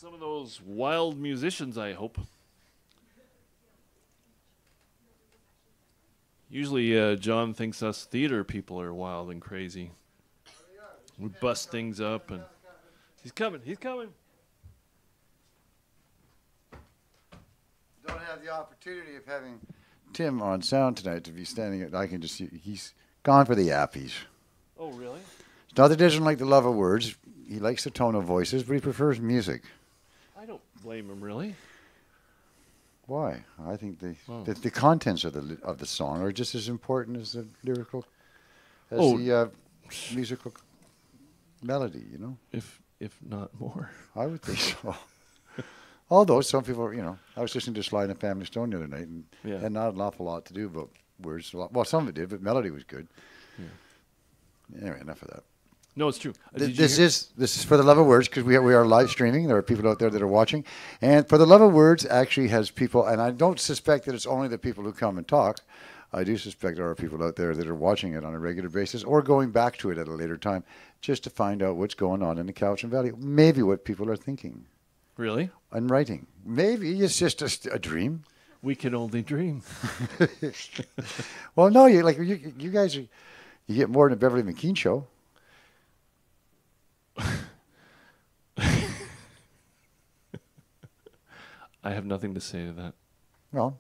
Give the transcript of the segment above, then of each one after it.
Some of those wild musicians, I hope. Usually John thinks us theater people are wild and crazy. We bust things up and... He's coming, he's coming. Don't have the opportunity of having Tim on sound tonight to be standing. I can just see he's gone for the yappies. Oh, really? It's not that he doesn't like the love of words. He likes the tone of voices, but he prefers music. I don't blame him, really. Why? I think the contents of the song are just as important as the lyrical, as the musical melody. You know, if not more. I would think so. Although some people, you know, I was listening to Sly and the Family Stone the other night, and had not an awful lot to do about words. Well, some of it did, but melody was good. Yeah. Anyway, enough of that. No, it's true. This is for the love of words, because we are live streaming. There are people out there that are watching, and for the love of words actually has people. And I don't suspect that it's only the people who come and talk. I do suspect there are people out there that are watching it on a regular basis or going back to it at a later time just to find out what's going on in the Cowichan Valley. Maybe what people are thinking. Really? And writing. Maybe it's just a dream. We can only dream. Well, no, you guys you get more than a Beverly McKean show. I have nothing to say to that. Well,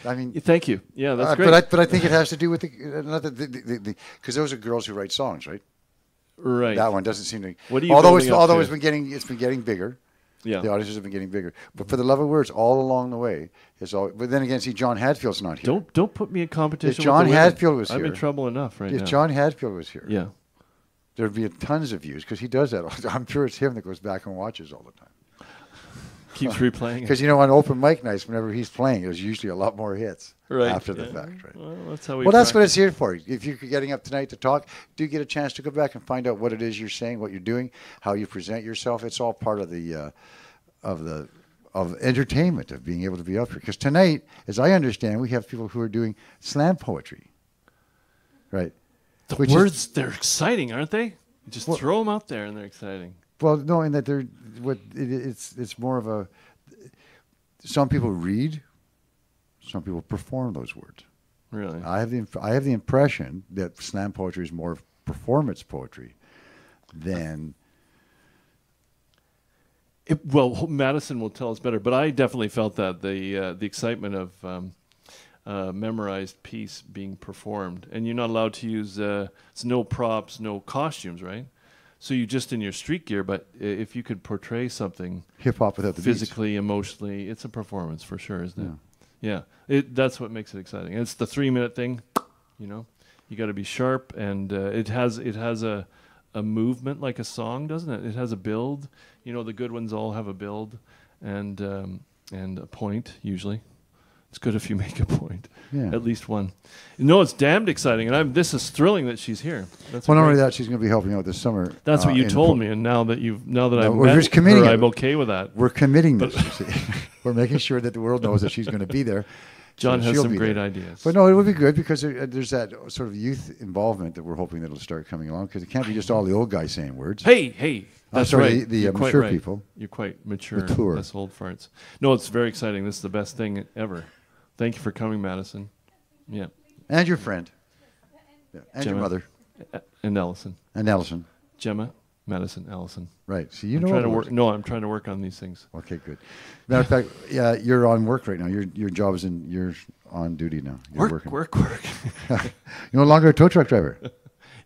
I mean, thank you. Yeah, that's great. But I think it has to do with the because those are girls who write songs, right? Right. That one doesn't seem to. What are you although to? it's been getting bigger. Yeah. The audiences have been getting bigger. But for the love of words, all along the way is all. But then again, see, John Hadfield's not here. Don't put me in competition. If John with the Hadfield was here, I'm in trouble enough right now. If John Hadfield was here, yeah, there'd be tons of views because he does that. I'm sure it's him that goes back and watches all the time. Keeps replaying. Because on open mic nights, whenever he's playing, there's usually a lot more hits after the fact, right? Well, that's how we. Well, that's what it's here for. If you're getting up tonight to talk, do get a chance to go back and find out what it is you're saying, what you're doing, how you present yourself. It's all part of the of entertainment of being able to be up here. Because tonight, as I understand, we have people who are doing slam poetry, right? The words, they're exciting, aren't they? You just throw them out there and they're exciting. Well, no, in that it's more of a. Some people read, some people perform those words. Really, I have the impression that slam poetry is more performance poetry than. Well, Madison will tell us better, but I definitely felt that the excitement of memorized piece being performed, and you're not allowed to use it's no props, no costumes, right? So you just in your street gear, but if you could portray something hip hop without the physically, emotionally, it's a performance for sure, isn't it? Yeah. That's what makes it exciting. It's the 3-minute thing, you got to be sharp, and it has a movement like a song, doesn't it? It has a build. The good ones all have a build and a point usually. It's good if you make a point, at least one. It's damned exciting, and this is thrilling that she's here. Not only that, she's going to be helping out this summer. That's what you told me, and now that I've met her, I'm okay with that. We're committing this. We're making sure that the world knows that she's going to be there. John has some great ideas. But no, it would be good because there's that sort of youth involvement that we're hoping that will start coming along, because it can't be just all the old guys saying words. Hey. That's right. The mature people. You're quite mature. That's old farts. No, it's very exciting. This is the best thing ever. Thank you for coming, Madison. Yeah. And your friend. Yeah. And Gemma, your mother. And Ellison. Gemma, Madison, Ellison. Right. So I'm trying to work on these things. Okay, good. Matter of fact, you're on work right now. Your job is you're on duty now. You're work. You're no longer a tow truck driver.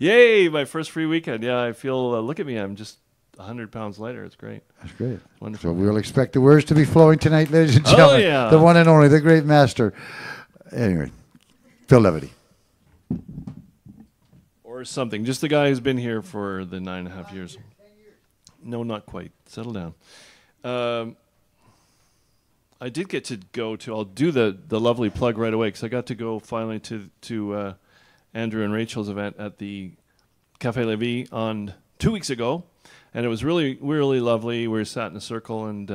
Yay! My first free weekend. Yeah, I feel. Look at me. I'm just 100 pounds lighter. It's great. That's great. Wonderful. So we'll expect the words to be flowing tonight, ladies and gentlemen. Oh, yeah. The one and only, the great master. Anyway, Phil Levity. Or something. Just the guy who's been here for the 9.5 years. No, not quite. Settle down. I did get to go to, I'll do the lovely plug right away, because I got to go finally to Andrew and Rachel's event at the Café Lévis on 2 weeks ago. And it was really, really lovely. We sat in a circle, and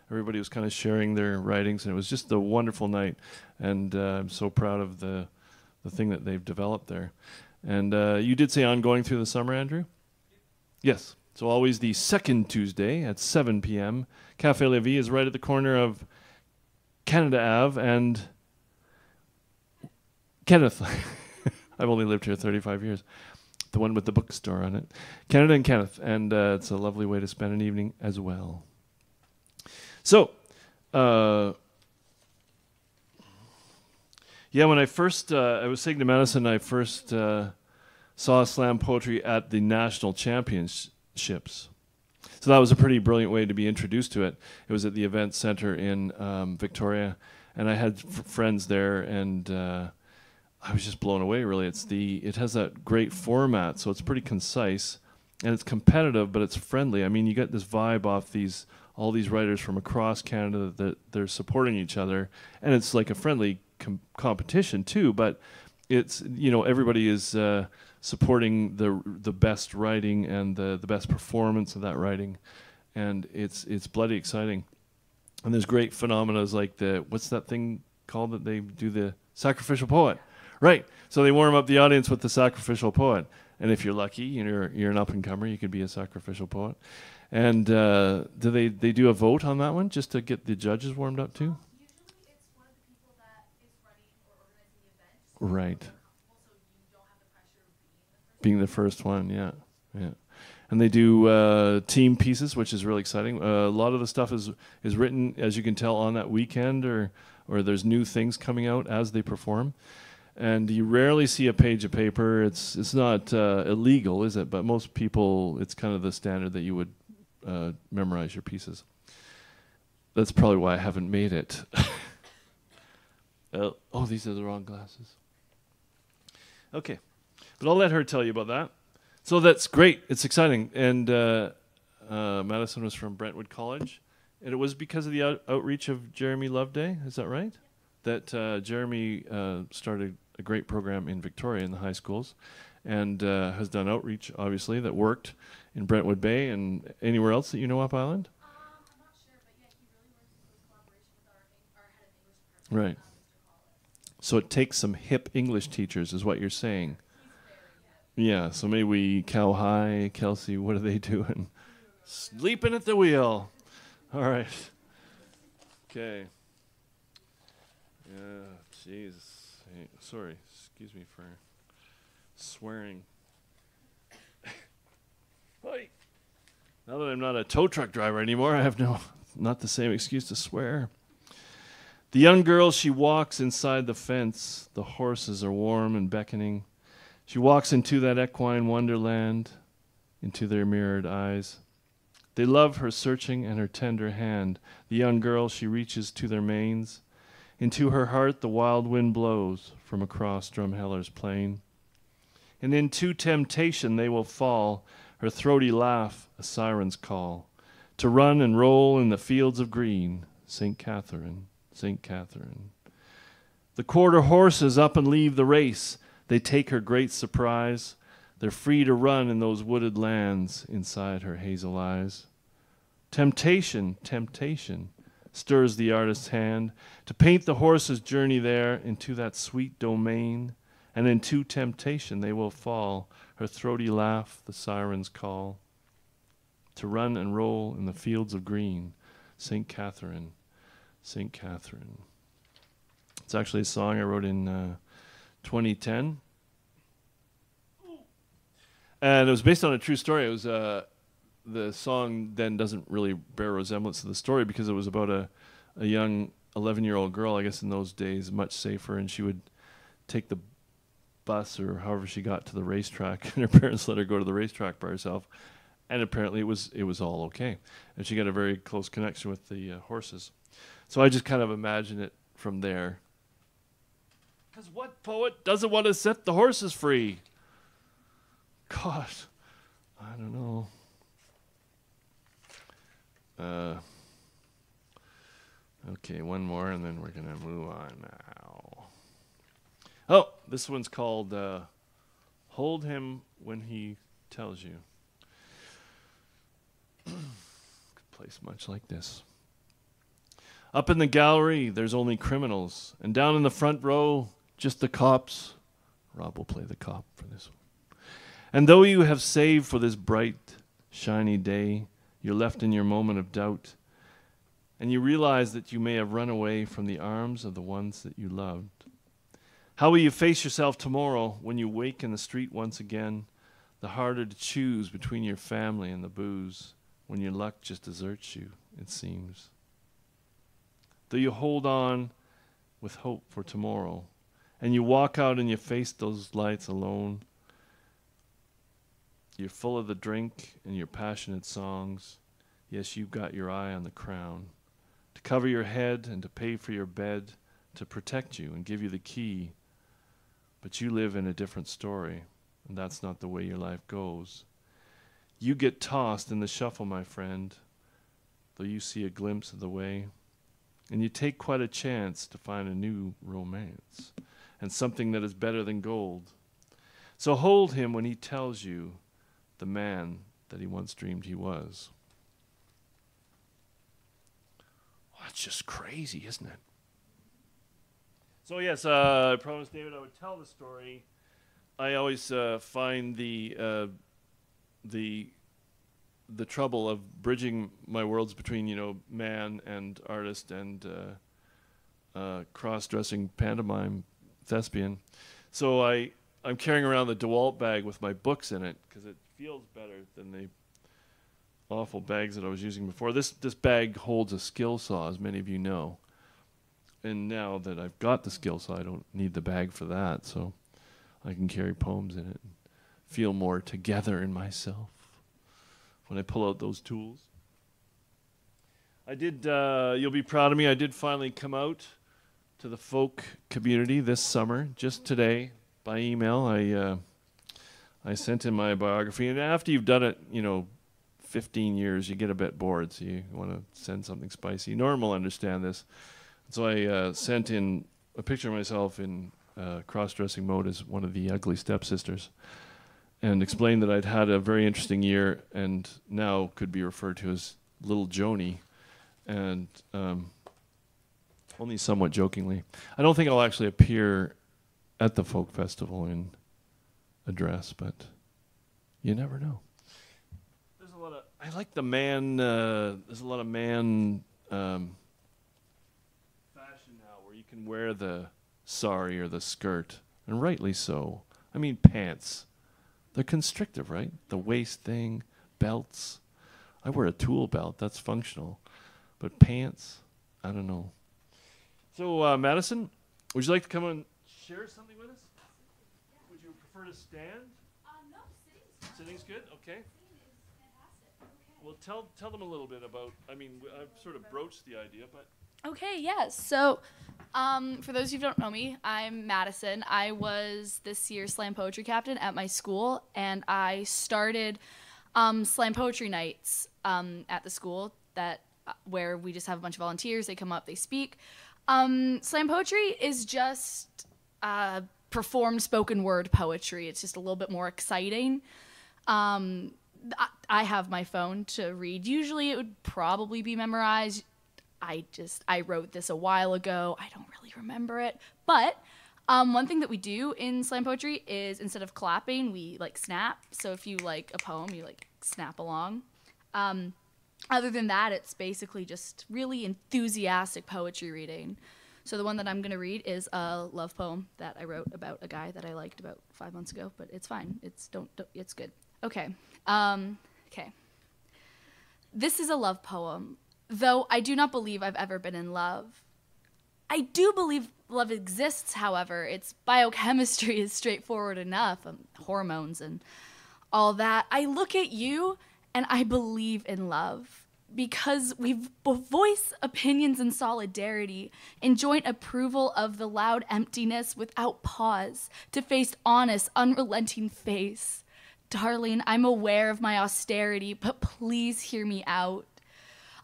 everybody was kind of sharing their writings, and it was just a wonderful night. And I'm so proud of the thing that they've developed there. And you did say ongoing through the summer, Andrew? Yes. So always the second Tuesday at 7 p.m. Cafe La Vie is right at the corner of Canada Ave and Kenneth. I've only lived here 35 years. The one with the bookstore on it. Canada and Kenneth. And it's a lovely way to spend an evening as well. So, yeah, when I first, I was saying to Madison, I first saw slam poetry at the national championships. So that was a pretty brilliant way to be introduced to it. It was at the event center in Victoria, and I had friends there, and I was just blown away, really. It has that great format, so it's pretty concise, and it's competitive, but it's friendly. I mean, you get this vibe off all these writers from across Canada that they're supporting each other, and it's like a friendly competition too, but it's, everybody is supporting the best writing and the best performance of that writing, and it's bloody exciting. And there's great phenomena like what's that thing called that they do, the sacrificial poet, right? So they warm up the audience with the sacrificial poet, and if you're lucky, you're an up and comer, you could be a sacrificial poet. And do they do a vote on that one just to get the judges warmed up too? Right. Being the first one, yeah. And they do team pieces, which is really exciting. A lot of the stuff is written, as you can tell, on that weekend, or there's new things coming out as they perform. And you rarely see a page of paper. It's not illegal, is it? But most people, it's kind of the standard that you would memorize your pieces. That's probably why I haven't made it. Oh, these are the wrong glasses. Okay, but I'll let her tell you about that. So that's great. It's exciting. And Madison was from Brentwood College, and it was because of the outreach of Jeremy Loveday. Is that right? That Jeremy started a great program in Victoria in the high schools, and has done outreach, obviously, that worked in Brentwood Bay and anywhere else that you know up island. I'm not sure, but yeah, he really works in close collaboration with our head of English department. Right. So it takes some hip English teachers, is what you're saying. Yeah, so maybe we cow high, Kelsey, what are they doing? Sleeping at the wheel. All right. Okay. Yeah, Jesus. Hey, sorry, excuse me for swearing. Now that I'm not a tow truck driver anymore, I have not the same excuse to swear. The young girl, she walks inside the fence. The horses are warm and beckoning. She walks into that equine wonderland, into their mirrored eyes. They love her searching and her tender hand. The young girl, she reaches to their manes. Into her heart the wild wind blows from across Drumheller's plain. And into temptation they will fall, her throaty laugh a siren's call, to run and roll in the fields of green, St. Catherine. St. Catherine. The quarter horses up and leave the race. They take her great surprise. They're free to run in those wooded lands inside her hazel eyes. Temptation, temptation, stirs the artist's hand to paint the horse's journey there into that sweet domain. And into temptation they will fall, her throaty laugh, the siren's call, to run and roll in the fields of green, St. Catherine. St. Catherine. It's actually a song I wrote in 2010. And it was based on a true story. It was the song then doesn't really bear resemblance to the story because it was about a young 11-year-old girl, I guess in those days, much safer, and she would take the bus or however she got to the racetrack, and her parents let her go to the racetrack by herself. And apparently it was all okay. And she got a very close connection with the horses. So I just kind of imagine it from there. Because what poet doesn't want to set the horses free? God, I don't know. Okay, one more, and then we're going to move on now. Oh, this one's called Hold Him When He Tells You. Could place much like this. Up in the gallery, there's only criminals. And down in the front row, just the cops. Rob will play the cop for this one. And though you have saved for this bright shiny day, you're left in your moment of doubt, and you realize that you may have run away from the arms of the ones that you loved. How will you face yourself tomorrow when you wake in the street once again, the harder to choose between your family and the booze, when your luck just deserts you, it seems? Though you hold on with hope for tomorrow, and you walk out and you face those lights alone, you're full of the drink and your passionate songs. Yes, you've got your eye on the crown, to cover your head and to pay for your bed, to protect you and give you the key. But you live in a different story, and that's not the way your life goes. You get tossed in the shuffle, my friend, though you see a glimpse of the way, and you take quite a chance to find a new romance, and something that is better than gold. So hold him when he tells you the man that he once dreamed he was. Well, that's just crazy, isn't it? So yes, I promised David I would tell the story. I always find the trouble of bridging my worlds between, you know, man and artist and cross-dressing pantomime thespian. So I'm carrying around the DeWalt bag with my books in it because it feels better than the awful bags that I was using before. This bag holds a skill saw, as many of you know. And now that I've got the skill saw, I don't need the bag for that, so I can carry poems in it and feel more together in myself when I pull out those tools. I did, you'll be proud of me, I did finally come out to the folk community this summer, just today, by email. I sent in my biography, and after you've done it, you know, 15 years, you get a bit bored, so you want to send something spicy. Norm will understand this. So I sent in a picture of myself in cross-dressing mode as one of the ugly stepsisters, and explained that I'd had a very interesting year and now could be referred to as Little Joni, and only somewhat jokingly. I don't think I'll actually appear at the folk festival in a dress, but you never know. There's a lot of, I like the man, there's a lot of man fashion now where you can wear the sari or the skirt, and rightly so. I mean, pants. They're constrictive, right? The waist thing, belts. I wear a tool belt, that's functional. But pants, I don't know. So, Madison, would you like to come and share something with us? Yeah. Would you prefer to stand? No, sitting's fine. Sitting's good? Okay. Sitting is fantastic. Okay. Well, tell them a little bit about, I mean, I've sort of broached the idea, but... Okay, yes. So, for those of you who don't know me, I'm Madison. I was this year's slam poetry captain at my school, and I started slam poetry nights at the school that where we just have a bunch of volunteers. They come up, they speak. Slam poetry is just performed spoken word poetry. It's just a little bit more exciting. I have my phone to read. Usually it would probably be memorized. I wrote this a while ago. I don't really remember it. But one thing that we do in slam poetry is instead of clapping, we like snap. So if you like a poem, you like snap along. Other than that, it's basically just really enthusiastic poetry reading. So the one that I'm going to read is a love poem that I wrote about a guy that I liked about 5 months ago, but it's fine. It's good. Okay. Okay. This is a love poem. Though I do not believe I've ever been in love. I do believe love exists, however. Its biochemistry is straightforward enough, hormones and all that. I look at you and I believe in love because we voice opinions in solidarity, in joint approval of the loud emptiness without pause, to face honest, unrelenting face. Darling, I'm aware of my austerity, but please hear me out.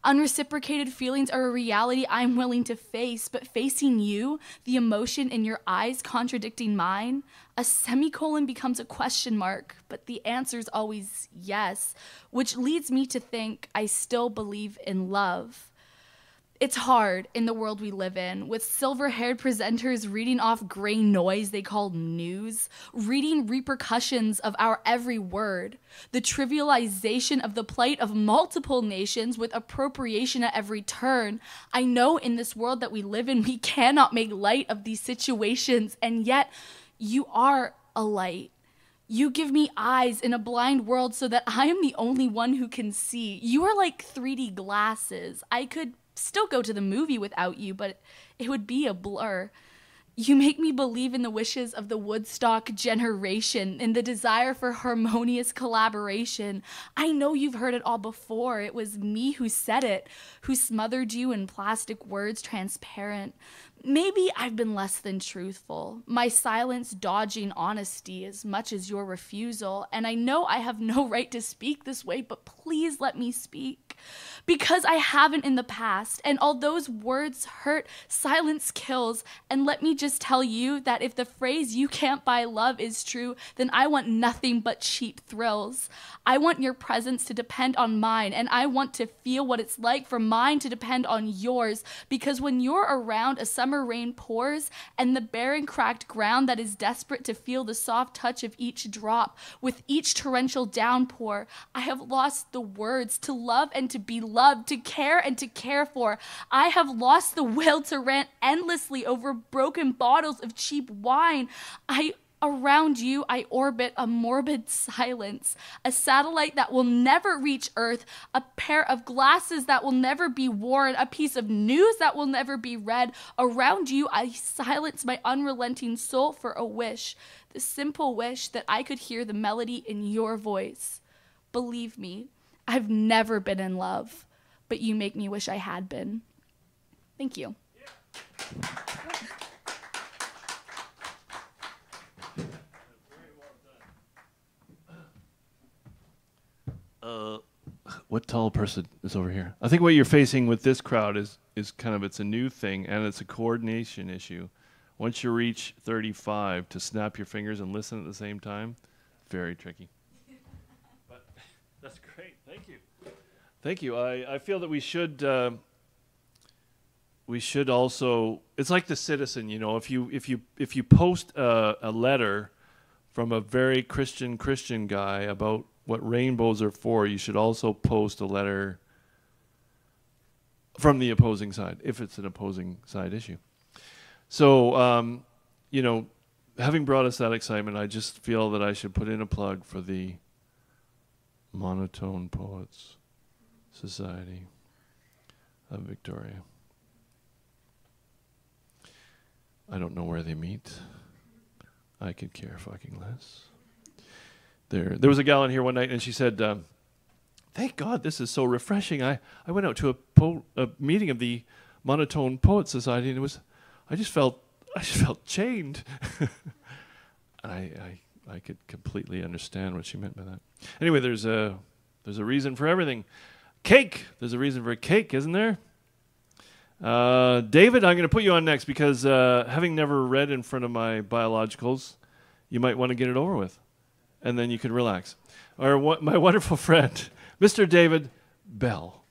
Unreciprocated feelings are a reality I'm willing to face, but facing you, the emotion in your eyes contradicting mine, a semicolon becomes a question mark, but the answer's always yes, which leads me to think I still believe in love. It's hard in the world we live in, with silver-haired presenters reading off gray noise they call news, reading repercussions of our every word, the trivialization of the plight of multiple nations with appropriation at every turn. I know in this world that we live in, we cannot make light of these situations, and yet you are a light. You give me eyes in a blind world so that I am the only one who can see. You are like 3D glasses. I could still go to the movie without you, but it would be a blur. You make me believe in the wishes of the Woodstock generation, in the desire for harmonious collaboration. I know you've heard it all before. It was me who said it, who smothered you in plastic words transparent. Maybe I've been less than truthful, my silence dodging honesty as much as your refusal, and I know I have no right to speak this way, but please let me speak. Because I haven't in the past, and all those words hurt, silence kills, and let me just tell you that if the phrase "you can't buy love" is true, then I want nothing but cheap thrills. I want your presence to depend on mine, and I want to feel what it's like for mine to depend on yours, because when you're around, a summer rain pours, and the barren cracked ground that is desperate to feel the soft touch of each drop, with each torrential downpour, I have lost the words to love and to be loved, to care and to care for. I have lost the will to rant endlessly over broken bottles of cheap wine. Around you, I orbit a morbid silence, a satellite that will never reach Earth, a pair of glasses that will never be worn, a piece of news that will never be read. Around you, I silence my unrelenting soul for a wish, the simple wish that I could hear the melody in your voice. Believe me, I've never been in love, but you make me wish I had been. Thank you. Yeah. What tall person is over here? I think what you're facing with this crowd is kind of, it's a new thing, and it's a coordination issue. Once you reach 35, to snap your fingers and listen at the same time, very tricky. But that's great. Thank you. Thank you. I feel that we should also, it's like the Citizen, you know, if you post a letter from a very Christian guy about what rainbows are for, you should also post a letter from the opposing side, if it's an opposing side issue. So, you know, having brought us that excitement, I just feel that I should put in a plug for the Monotone Poets Society of Victoria. I don't know where they meet. I could care fucking less. There was a gal in here one night, and she said, "Thank God, this is so refreshing. I went out to a meeting of the Monotone Poets Society, and I just felt chained." I could completely understand what she meant by that. Anyway, there's a reason for everything. Cake. There's a reason for a cake, isn't there? David, I'm going to put you on next because having never read in front of my biologicals, you might want to get it over with. And then you can relax. My wonderful friend, Mr. David Bell.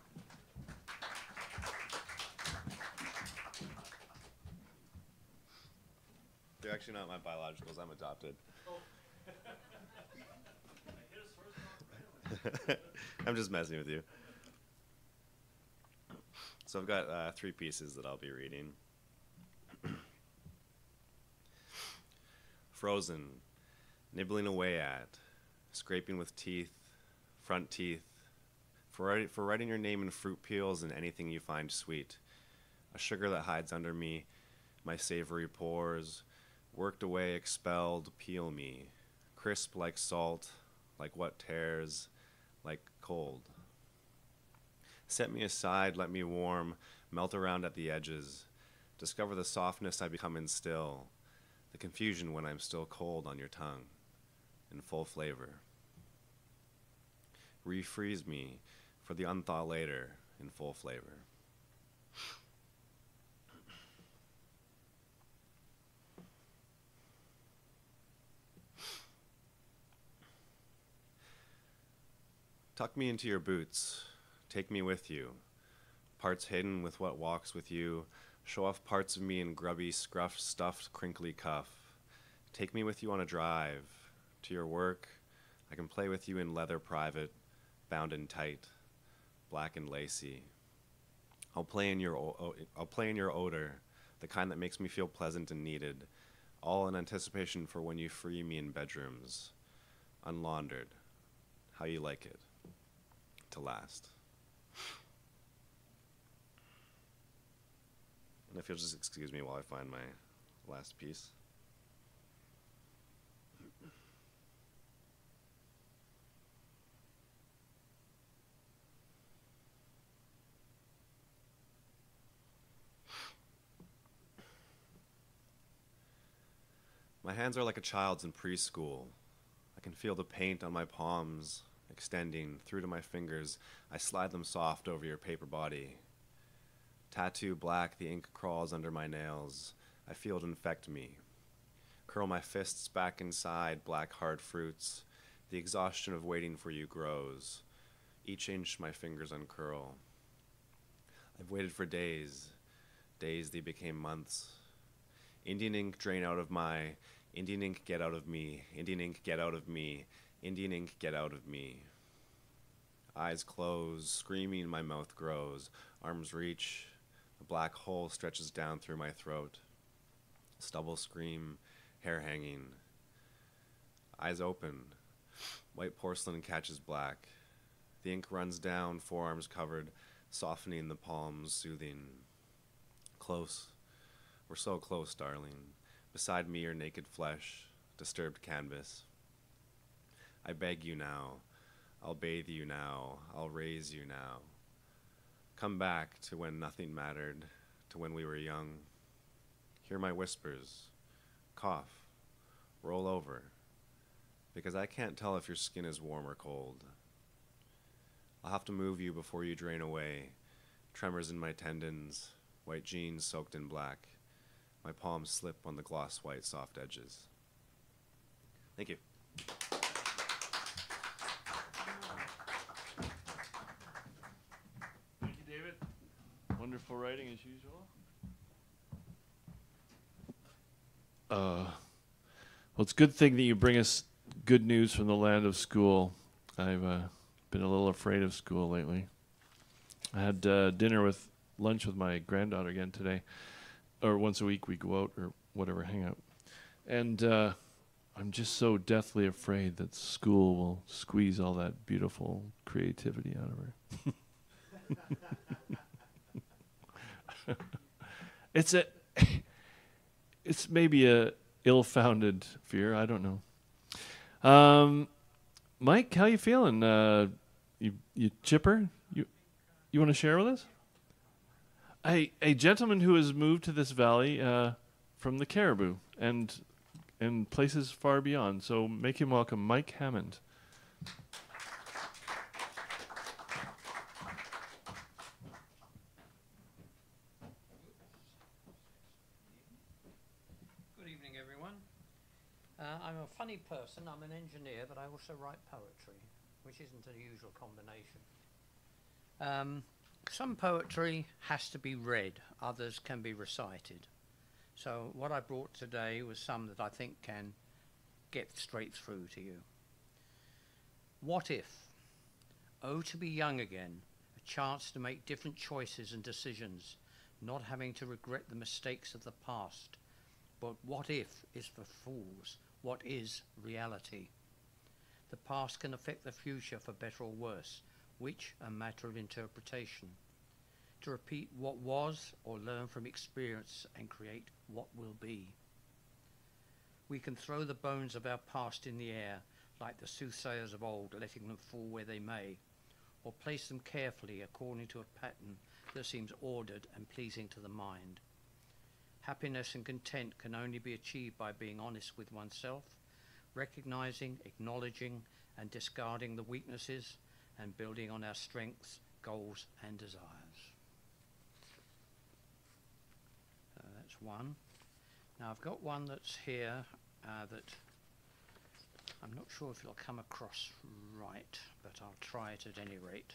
They're actually not my biologicals. I'm adopted. I'm just messing with you. So I've got 3 pieces that I'll be reading. Frozen. Nibbling away at, scraping with teeth, front teeth, for writing your name in fruit peels and anything you find sweet. A sugar that hides under me, my savory pores, worked away, expelled, peel me, crisp like salt, like what tears, like cold. Set me aside, let me warm, melt around at the edges, discover the softness I become in still, the confusion when I'm still cold on your tongue. In full flavor. Refreeze me for the unthaw later in full flavor. Tuck me into your boots. Take me with you. parts hidden with what walks with you. Show off parts of me in grubby, scruffed, stuffed, crinkly cuff. Take me with you on a drive. To your work, I can play with you in leather private, bound and tight, black and lacy. I'll play in your odor, the kind that makes me feel pleasant and needed, all in anticipation for when you free me in bedrooms, unlaundered, how you like it, to last. And if you'll just excuse me while I find my last piece. My hands are like a child's in preschool. I can feel the paint on my palms extending through to my fingers. I slide them soft over your paper body. Tattoo black, the ink crawls under my nails. I feel it infect me. Curl my fists back inside black hard fruits. The exhaustion of waiting for you grows. Each inch my fingers uncurl. I've waited for days. Days they became months. Indian ink drain out of my, Indian ink get out of me, Indian ink get out of me, Indian ink get out of me. Eyes close, screaming my mouth grows, arms reach, a black hole stretches down through my throat. Stubble scream, hair hanging. Eyes open, white porcelain catches black. The ink runs down, forearms covered, softening the palms, soothing. Close. We're so close, darling. Beside me your naked flesh, disturbed canvas. I beg you now. I'll bathe you now. I'll raise you now. Come back to when nothing mattered, to when we were young. Hear my whispers. Cough. Roll over. Because I can't tell if your skin is warm or cold. I'll have to move you before you drain away. Tremors in my tendons, white jeans soaked in black. My palms slip on the gloss white soft edges. Thank you. Thank you, David. Wonderful writing as usual. Well, it's a good thing that you bring us good news from the land of school. I've been a little afraid of school lately. I had lunch with my granddaughter again today. Or once a week we go out or whatever, hang out. And I'm just so deathly afraid that school will squeeze all that beautiful creativity out of her. It's maybe a ill-founded fear, I don't know. Mike, how you feeling? You chipper? You want to share with us? A gentleman who has moved to this valley from the Caribou and places far beyond. So make him welcome, Mike Hammond. Good evening, everyone. I'm a funny person. I'm an engineer, but I also write poetry, which isn't a usual combination. Some poetry has to be read, others can be recited. So what I brought today was some that I think can get straight through to you. What if? Oh, to be young again, a chance to make different choices and decisions, not having to regret the mistakes of the past. But what if is for fools, what is reality? The past can affect the future for better or worse, which a matter of interpretation. To repeat what was or learn from experience and create what will be. We can throw the bones of our past in the air like the soothsayers of old, letting them fall where they may, or place them carefully according to a pattern that seems ordered and pleasing to the mind. Happiness and content can only be achieved by being honest with oneself, recognizing, acknowledging and discarding the weaknesses and building on our strengths, goals and desires. That's one. Now I've got one that's here that I'm not sure if it'll come across right, but I'll try it at any rate.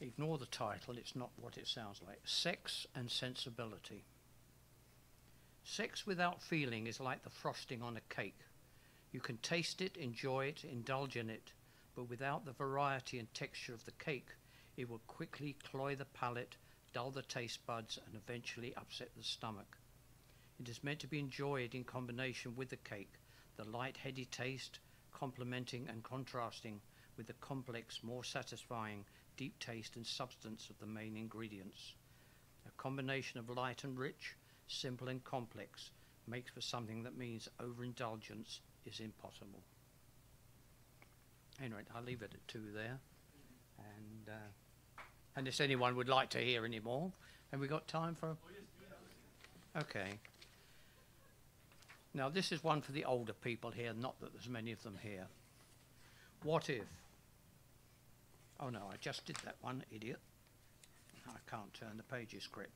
Ignore the title, it's not what it sounds like. Sex and Sensibility. Sex without feeling is like the frosting on a cake. You can taste it, enjoy it, indulge in it, but without the variety and texture of the cake, it will quickly cloy the palate, dull the taste buds, and eventually upset the stomach. It is meant to be enjoyed in combination with the cake, the light, heady taste complementing and contrasting with the complex, more satisfying, deep taste and substance of the main ingredients. A combination of light and rich, simple and complex, makes for something that means overindulgence is impossible. Anyway, I'll leave it at 2 there. And unless anyone would like to hear any more. Have we got time for? Okay. Now this is one for the older people here, not that there's many of them here. What if? Oh no, I just did that one, idiot. I can't turn the pages quick.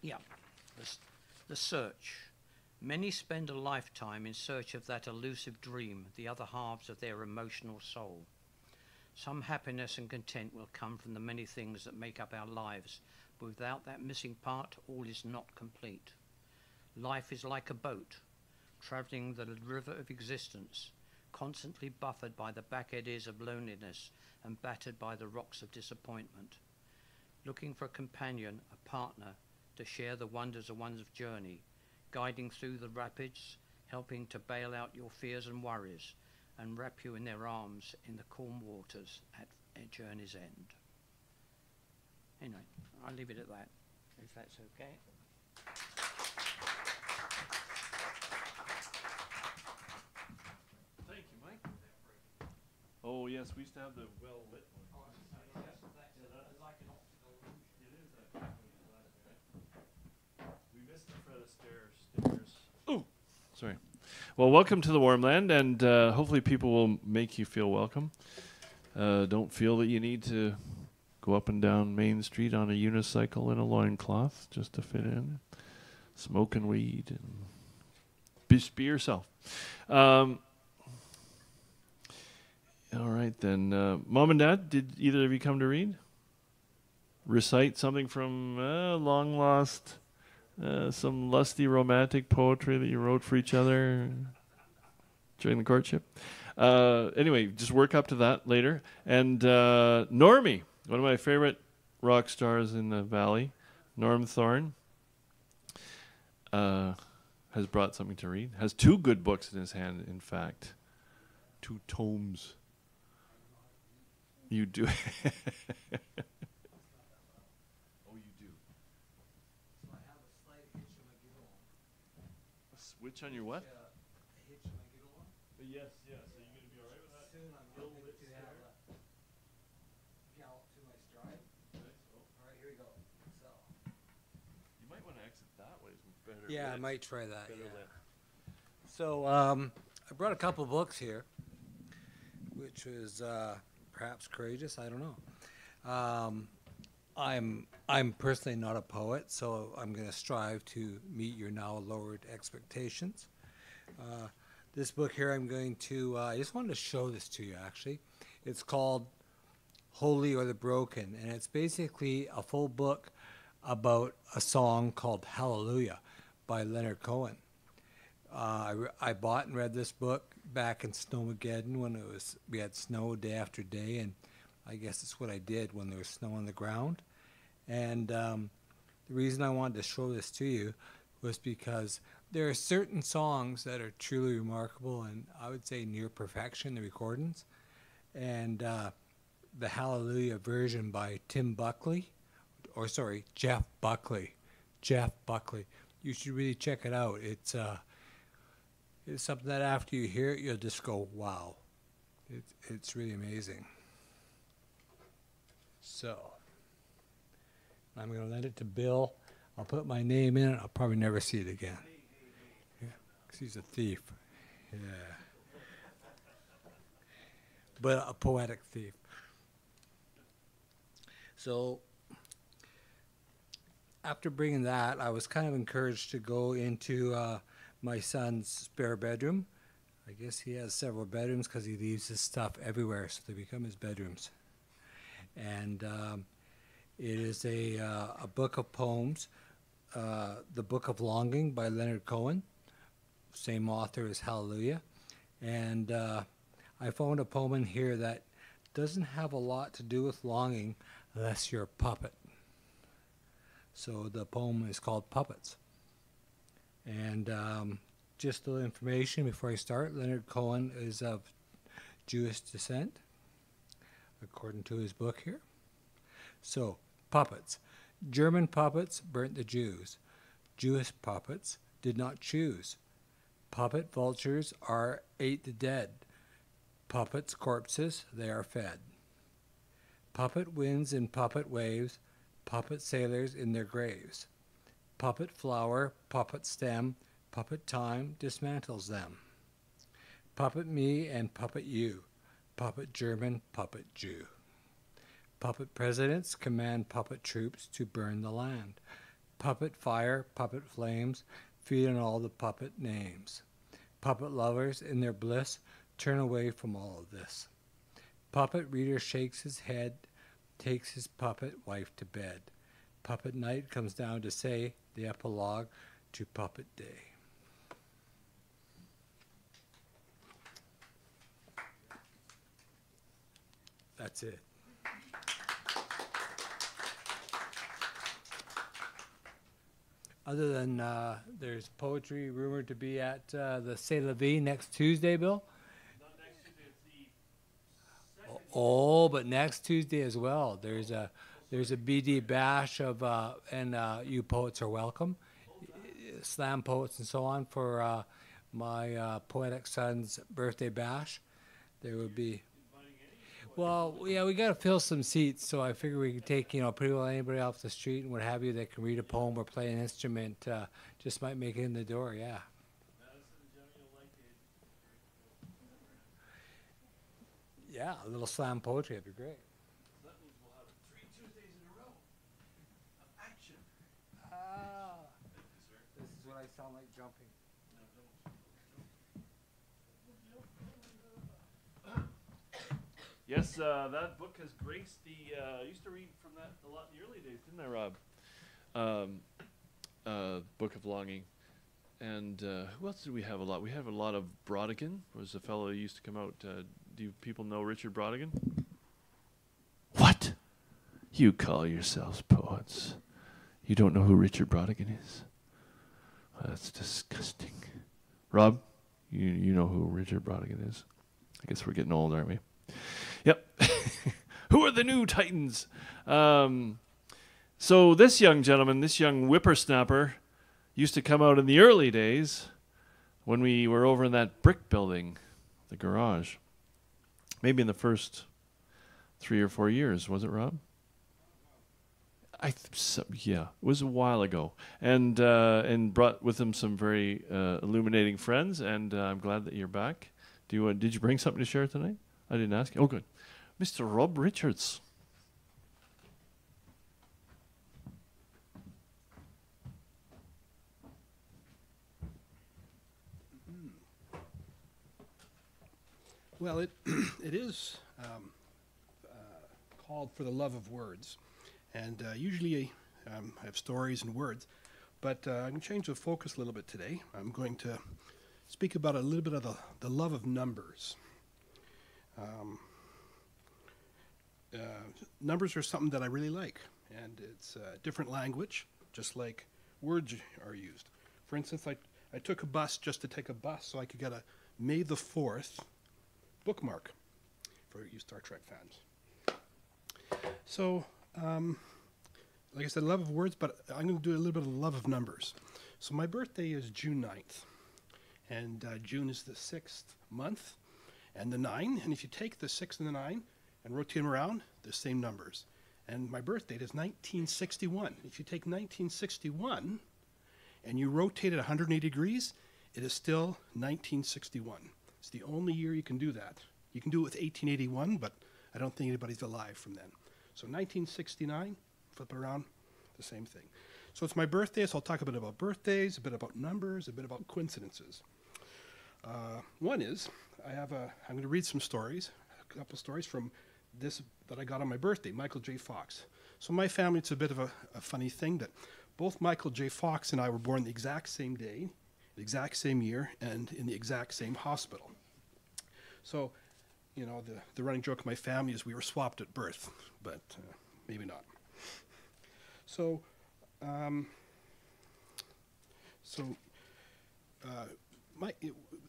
Yeah, the search. Many spend a lifetime in search of that elusive dream, the other halves of their emotional soul. Some happiness and content will come from the many things that make up our lives, but without that missing part, all is not complete. Life is like a boat, travelling the river of existence, constantly buffered by the back eddies of loneliness and battered by the rocks of disappointment. Looking for a companion, a partner, to share the wonders of one's journey, guiding through the rapids, helping to bail out your fears and worries, and wrap you in their arms in the calm waters at a journey's end. Anyway, I'll leave it at that, if that's okay. Thank you, Mike. Oh yes, we used to have the well-lit one. We missed the Fred Astaire stairs. Oh, sorry. Well, welcome to the Warm Land, and hopefully people will make you feel welcome. Don't feel that you need to go up and down Main Street on a unicycle in a loincloth just to fit in. Smoking weed and just be yourself. All right, then. Mom and Dad, did either of you come to read? Recite something from long lost, some lusty romantic poetry that you wrote for each other during the courtship. Anyway, just work up to that later. And Normie, one of my favorite rock stars in the Valley, Norm Thorne, has brought something to read. Has 2 good books in his hand, in fact. 2 tomes. You do. Oh, you do. So I have a slight hitch in my gittle on. A switch on your what? A hitch in my gittle on. Yes, yes. Are you going to be all right with that? Soon I'm hoping to have a gallop to my stride. All right, here we go. So. You might want to exit that way. It's better. Yeah, I lit. might try that. Better Yeah. lit. So I brought a couple books here, which was perhaps courageous. I don't know. I'm personally not a poet, so I'm going to strive to meet your now lowered expectations. This book here, I'm going to. I just wanted to show this to you. Actually, it's called "Holy or the Broken," and it's basically a full book about a song called "Hallelujah" by Leonard Cohen. I bought and read this book back in Snowmageddon when we had snow day after day, and I guess it's what I did when there was snow on the ground. And the reason I wanted to show this to you was because there are certain songs that are truly remarkable and I would say near perfection, the recordings. And the Hallelujah version by Jeff Buckley. You should really check it out. It's something that after you hear it, you'll just go, wow. It's really amazing. So, I'm going to lend it to Bill. I'll put my name in it. I'll probably never see it again. Yeah, 'cause he's a thief. Yeah. But a poetic thief. So, after bringing that, I was kind of encouraged to go into my son's spare bedroom. I guess he has several bedrooms because he leaves his stuff everywhere, so they become his bedrooms. and it is a book of poems, The Book of Longing by Leonard Cohen, same author as Hallelujah. And I found a poem in here that doesn't have a lot to do with longing unless you're a puppet. So the poem is called Puppets. And just a little information before I start. Leonard Cohen is of Jewish descent, according to his book here. So, puppets. German puppets burnt the Jews. Jewish puppets did not choose. Puppet vultures ate the dead. Puppets' corpses, they are fed. Puppet winds and puppet waves, puppet sailors in their graves. Puppet flower, puppet stem, puppet time dismantles them. Puppet me and puppet you, puppet German, puppet Jew. Puppet presidents command puppet troops to burn the land. Puppet fire, puppet flames, feed on all the puppet names. Puppet lovers in their bliss turn away from all of this. Puppet reader shakes his head, takes his puppet wife to bed. Puppet night comes down to say the epilogue to Puppet Day. That's it. Other than there's poetry rumored to be at the C'est La Vie next Tuesday, Bill? Not next Tuesday, it's the second. Oh, but next Tuesday as well. There's a BD bash of and you poets are welcome, slam poets and so on for my poetic son's birthday bash. There would be. Well, yeah, we got to fill some seats, so I figure we could take, pretty well anybody off the street and what have you that can read a poem or play an instrument. Just might make it in the door, yeah. Yeah, a little slam poetry would be great. That means we'll have 3 Tuesdays in a row of action. This is what I sound like jumping. Yes, that book has graced the. I used to read from that a lot in the early days, didn't I, Rob? Book of Longing. And who else did we have a lot? We have a lot of Brodigan. Was a fellow who used to come out. Do people know Richard Brodigan? What? You call yourselves poets. You don't know who Richard Brodigan is? That's disgusting. Rob, you know who Richard Brodigan is? I guess we're getting old, aren't we? Yep. Who are the new titans? So this young gentleman, this young whippersnapper, used to come out in the early days when we were over in that brick building, the garage. Maybe in the first 3 or 4 years, was it, Rob? Yeah, it was a while ago, and brought with him some very illuminating friends. And I'm glad that you're back. Did you bring something to share tonight? I didn't ask you. Oh, good. Mr. Rob Richards. Well, it is called For the Love of Words. And usually I have stories and words, but I'm going to change the focus a little bit today. I'm going to speak about a little bit of the love of numbers. Numbers are something that I really like, and it's a different language, just like words are used. For instance, I took a bus just to take a bus so I could get a May the 4th bookmark for you Star Trek fans. So, like I said, love of words, but I'm going to do a little bit of love of numbers. So my birthday is June 9th, and June is the 6th month, and the 9, and if you take the 6 and the 9 and rotate them around, the same numbers. And my birth date is 1961. If you take 1961 and you rotate it 180 degrees, it is still 1961. It's the only year you can do that. You can do it with 1881, but I don't think anybody's alive from then. So 1969, flip it around, the same thing. So it's my birthday, so I'll talk a bit about birthdays, a bit about numbers, a bit about coincidences. One is, I'm going to read some stories, a couple stories from this that I got on my birthday, Michael J. Fox. So my family, it's a bit of a funny thing that both Michael J. Fox and I were born the exact same day, the exact same year, and in the exact same hospital. So, you know, the running joke of my family is we were swapped at birth, but maybe not. So,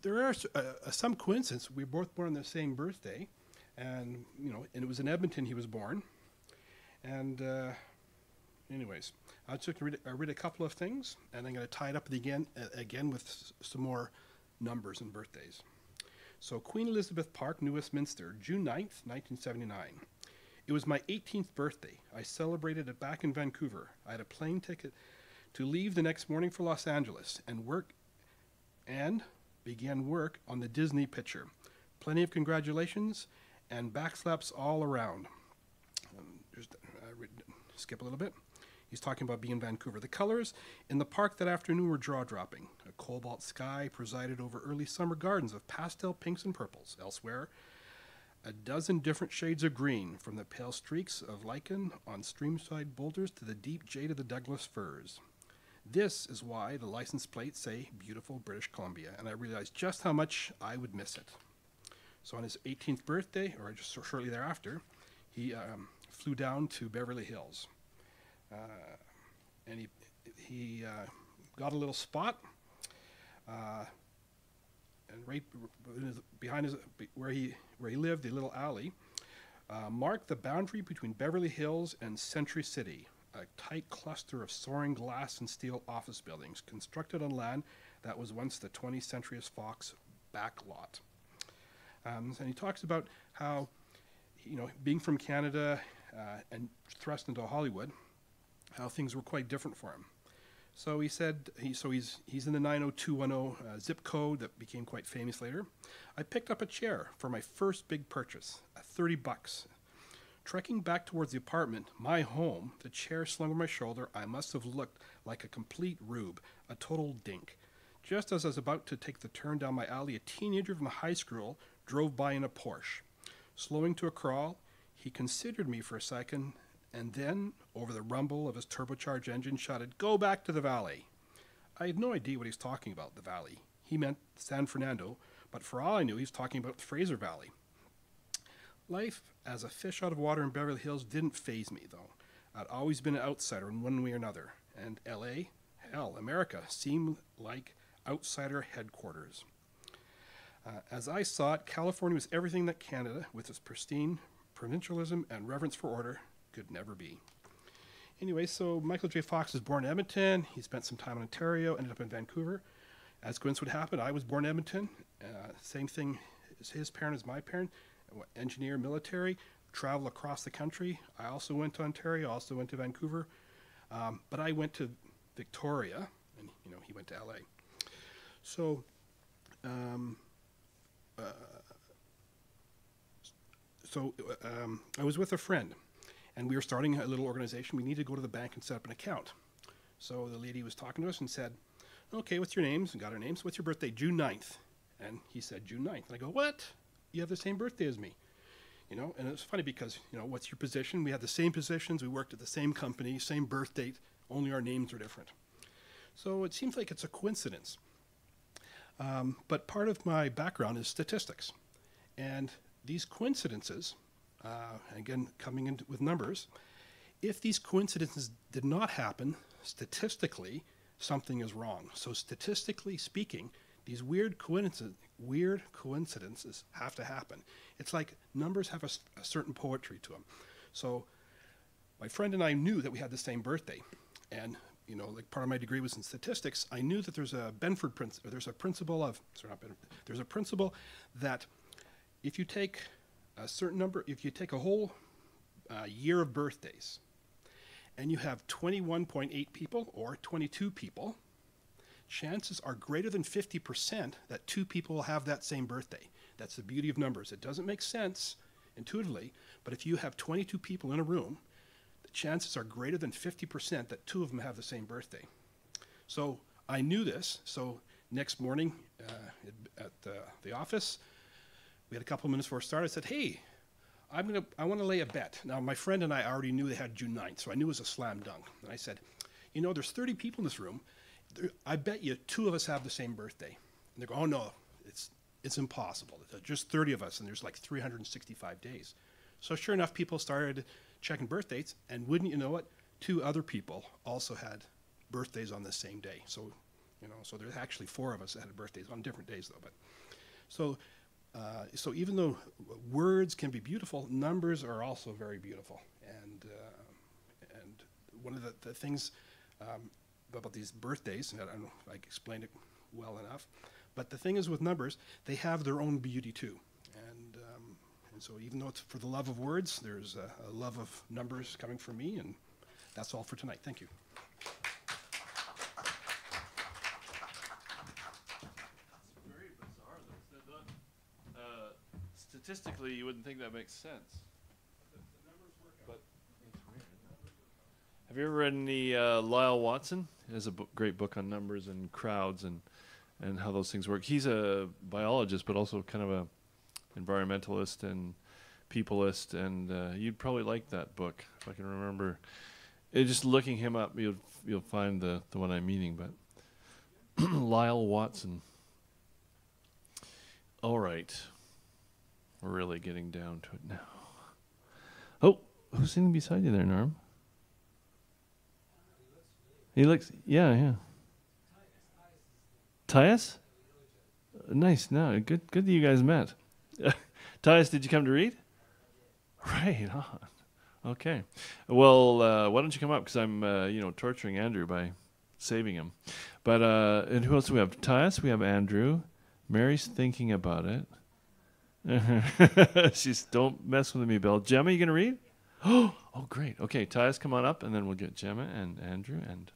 there are some coincidence. We were both born on the same birthday, and you know, and it was in Edmonton he was born. And anyways, I just read a couple of things, and I'm going to tie it up again with some more numbers and birthdays. So Queen Elizabeth Park, New Westminster, June 9th, 1979. It was my 18th birthday. I celebrated it back in Vancouver. I had a plane ticket to leave the next morning for Los Angeles and began work on the Disney picture. Plenty of congratulations and backslaps all around. Skip a little bit. He's talking about being in Vancouver. The colors in the park that afternoon were jaw-dropping. A cobalt sky presided over early summer gardens of pastel pinks and purples. Elsewhere, a dozen different shades of green, from the pale streaks of lichen on streamside boulders to the deep jade of the Douglas firs. This is why the license plates say beautiful British Columbia, and I realized just how much I would miss it. So on his 18th birthday, or just shortly thereafter, he flew down to Beverly Hills. And he got a little spot, and right behind where he lived, a little alley, marked the boundary between Beverly Hills and Century City, a tight cluster of soaring glass and steel office buildings constructed on land that was once the 20th Century Fox back lot. And he talks about how, you know, being from Canada and thrust into Hollywood, how things were quite different for him. So he said, he's in the 90210 zip code that became quite famous later. I picked up a chair for my first big purchase, $30. Trekking back towards the apartment, my home, the chair slung over my shoulder, I must have looked like a complete rube, a total dink. Just as I was about to take the turn down my alley, a teenager from high school drove by in a Porsche. Slowing to a crawl, he considered me for a second, and then, over the rumble of his turbocharged engine, shouted, "Go back to the valley." I had no idea what he was talking about, the valley. He meant San Fernando, but for all I knew, he was talking about the Fraser Valley. Life as a fish out of water in Beverly Hills didn't faze me, though. I'd always been an outsider in one way or another, and L.A., hell, America, seemed like outsider headquarters. As I saw it, California was everything that Canada, with its pristine provincialism and reverence for order, could never be. Anyway, so Michael J. Fox was born in Edmonton. He spent some time in Ontario, ended up in Vancouver. As coincidence would happen, I was born in Edmonton. Same thing as his parent as my parent. Engineer, military, travel across the country. I also went to Ontario, also went to Vancouver. But I went to Victoria, and you know, he went to LA. So, I was with a friend, and we were starting a little organization. We needed to go to the bank and set up an account. So the lady was talking to us and said, "Okay, what's your names?" And got our names. "What's your birthday?" "June 9th. And he said, "June 9th. And I go, "What? You have the same birthday as me." You know, and it's funny because, you know, what's your position? We had the same positions. We worked at the same company, same birth date, only our names are different. So it seems like it's a coincidence. But part of my background is statistics. And these coincidences, again, coming in with numbers, if these coincidences did not happen, statistically, something is wrong. So statistically speaking, these weird coincidences have to happen. It's like numbers have a certain poetry to them. So my friend and I knew that we had the same birthday. And, you know, like part of my degree was in statistics. I knew that there's a Benford principle, there's a principle that if you take a certain number, if you take a whole year of birthdays and you have 21.8 people or 22 people, chances are greater than 50% that two people will have that same birthday. That's the beauty of numbers. It doesn't make sense intuitively, but if you have 22 people in a room, the chances are greater than 50% that two of them have the same birthday. So I knew this. So next morning at the office, we had a couple of minutes before it started. I said, "Hey, I want to lay a bet. Now, my friend and I already knew they had June 9th, so I knew it was a slam dunk. And I said, you know, there's 30 people in this room. I bet you 2 of us have the same birthday. And they go, oh, no, it's impossible. There's just 30 of us, and there's like 365 days. So sure enough, people started checking birth dates, and wouldn't you know it, 2 other people also had birthdays on the same day. So, you know, so there's actually 4 of us that had birthdays on different days, though. But so even though words can be beautiful, numbers are also very beautiful. And one of the things about these birthdays, and I don't know if I explained it well enough, but the thing is with numbers, they have their own beauty too. And so even though it's for the love of words, there's a love of numbers coming from me, and that's all for tonight. Thank you. Very bizarre, though. Statistically, you wouldn't think that makes sense. But it's weird. Have you ever read any Lyle Watson? He has a great book on numbers and crowds and how those things work. He's a biologist, but also kind of a environmentalist and peopleist, and you'd probably like that book if I can remember. Just looking him up, you'll find the one I'm meaning. But Lyle Watson. All right, we're really getting down to it now. Oh, who's sitting beside you there, Norm? He looks, yeah. Tyus? Nice. No, good that you guys met. Tyus, did you come to read? Right on. Okay. Well, why don't you come up? Because I'm, torturing Andrew by saving him. But, and who else do we have? Tyus, we have Andrew. Mary's thinking about it. She's, don't mess with me, Bill. Gemma, you going to read? Oh, great. Okay, Tyus, come on up, and then we'll get Gemma and Andrew and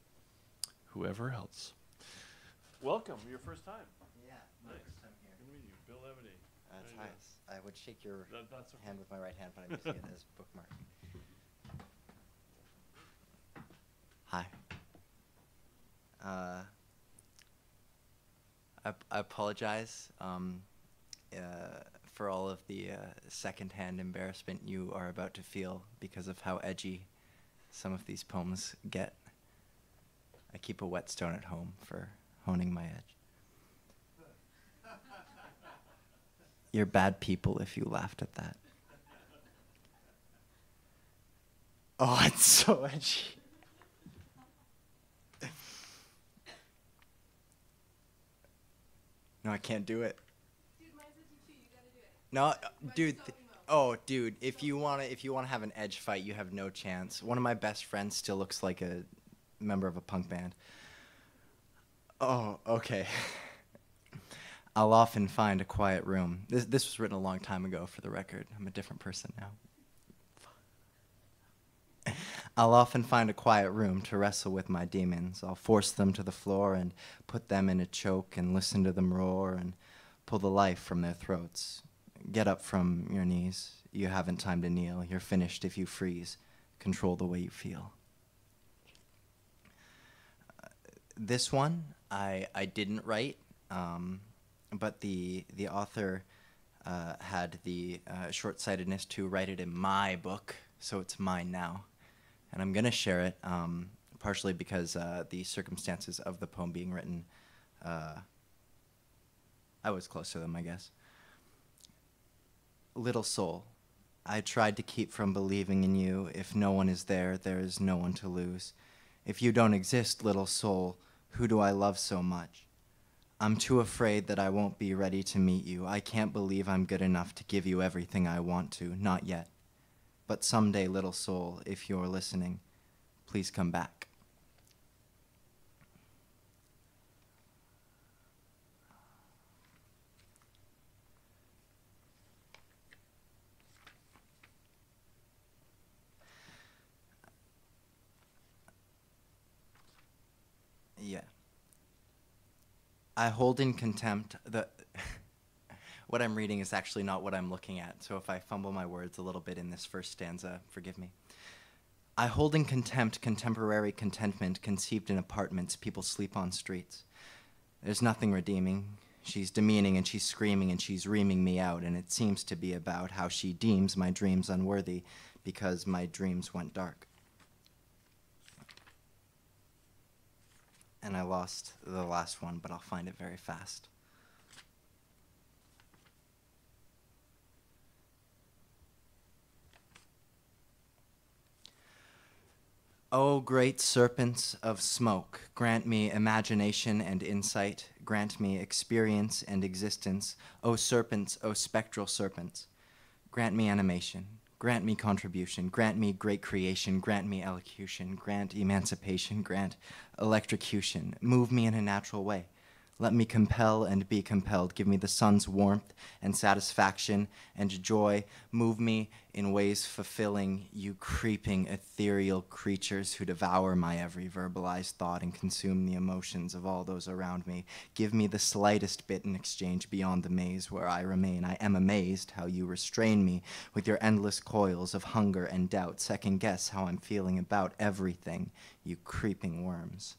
whoever else. Welcome. Your first time. Yeah, my first time here. Good to meet you. Bill Evany. Tyus. I would shake your That's okay. hand with my right hand, but I'm using it as bookmark. Hi. I apologize for all of the secondhand embarrassment you are about to feel because of how edgy some of these poems get. I keep a whetstone at home for honing my edge. You're bad people if you laughed at that. Oh, it's so edgy. No, I can't do it. Dude, mine's edgy too. You gotta do it. No, dude. Dude, if you wanna have an edge fight, you have no chance. One of my best friends still looks like a member of a punk band. Oh, okay. I'll often find a quiet room. This was written a long time ago, for the record. I'm a different person now. I'll often find a quiet room to wrestle with my demons. I'll force them to the floor and put them in a choke and listen to them roar and pull the life from their throats. Get up from your knees. You haven't time to kneel. You're finished if you freeze. Control the way you feel. This one I didn't write, but the author had the short-sightedness to write it in my book, so it's mine now. And I'm going to share it, partially because the circumstances of the poem being written, I was close to them, I guess. Little soul, I tried to keep from believing in you. If no one is there, there is no one to lose. If you don't exist, little soul, who do I love so much? I'm too afraid that I won't be ready to meet you. I can't believe I'm good enough to give you everything I want to, not yet. But someday, little soul, if you're listening, please come back. Yeah. I hold in contempt the... What I'm reading is actually not what I'm looking at, so if I fumble my words a little bit in this first stanza, forgive me. I hold in contempt contemporary contentment conceived in apartments people sleep on streets. There's nothing redeeming. She's demeaning and she's screaming and she's reaming me out, and it seems to be about how she deems my dreams unworthy because my dreams went dark. And I lost the last one, but I'll find it very fast. O great serpents of smoke, grant me imagination and insight, grant me experience and existence. O serpents, O spectral serpents, grant me animation, grant me contribution, grant me great creation, grant me elocution, grant emancipation, grant electrocution. Move me in a natural way. Let me compel and be compelled. Give me the sun's warmth and satisfaction and joy. Move me in ways fulfilling, you creeping ethereal creatures who devour my every verbalized thought and consume the emotions of all those around me. Give me the slightest bit in exchange beyond the maze where I remain. I am amazed how you restrain me with your endless coils of hunger and doubt. Second guess how I'm feeling about everything, you creeping worms.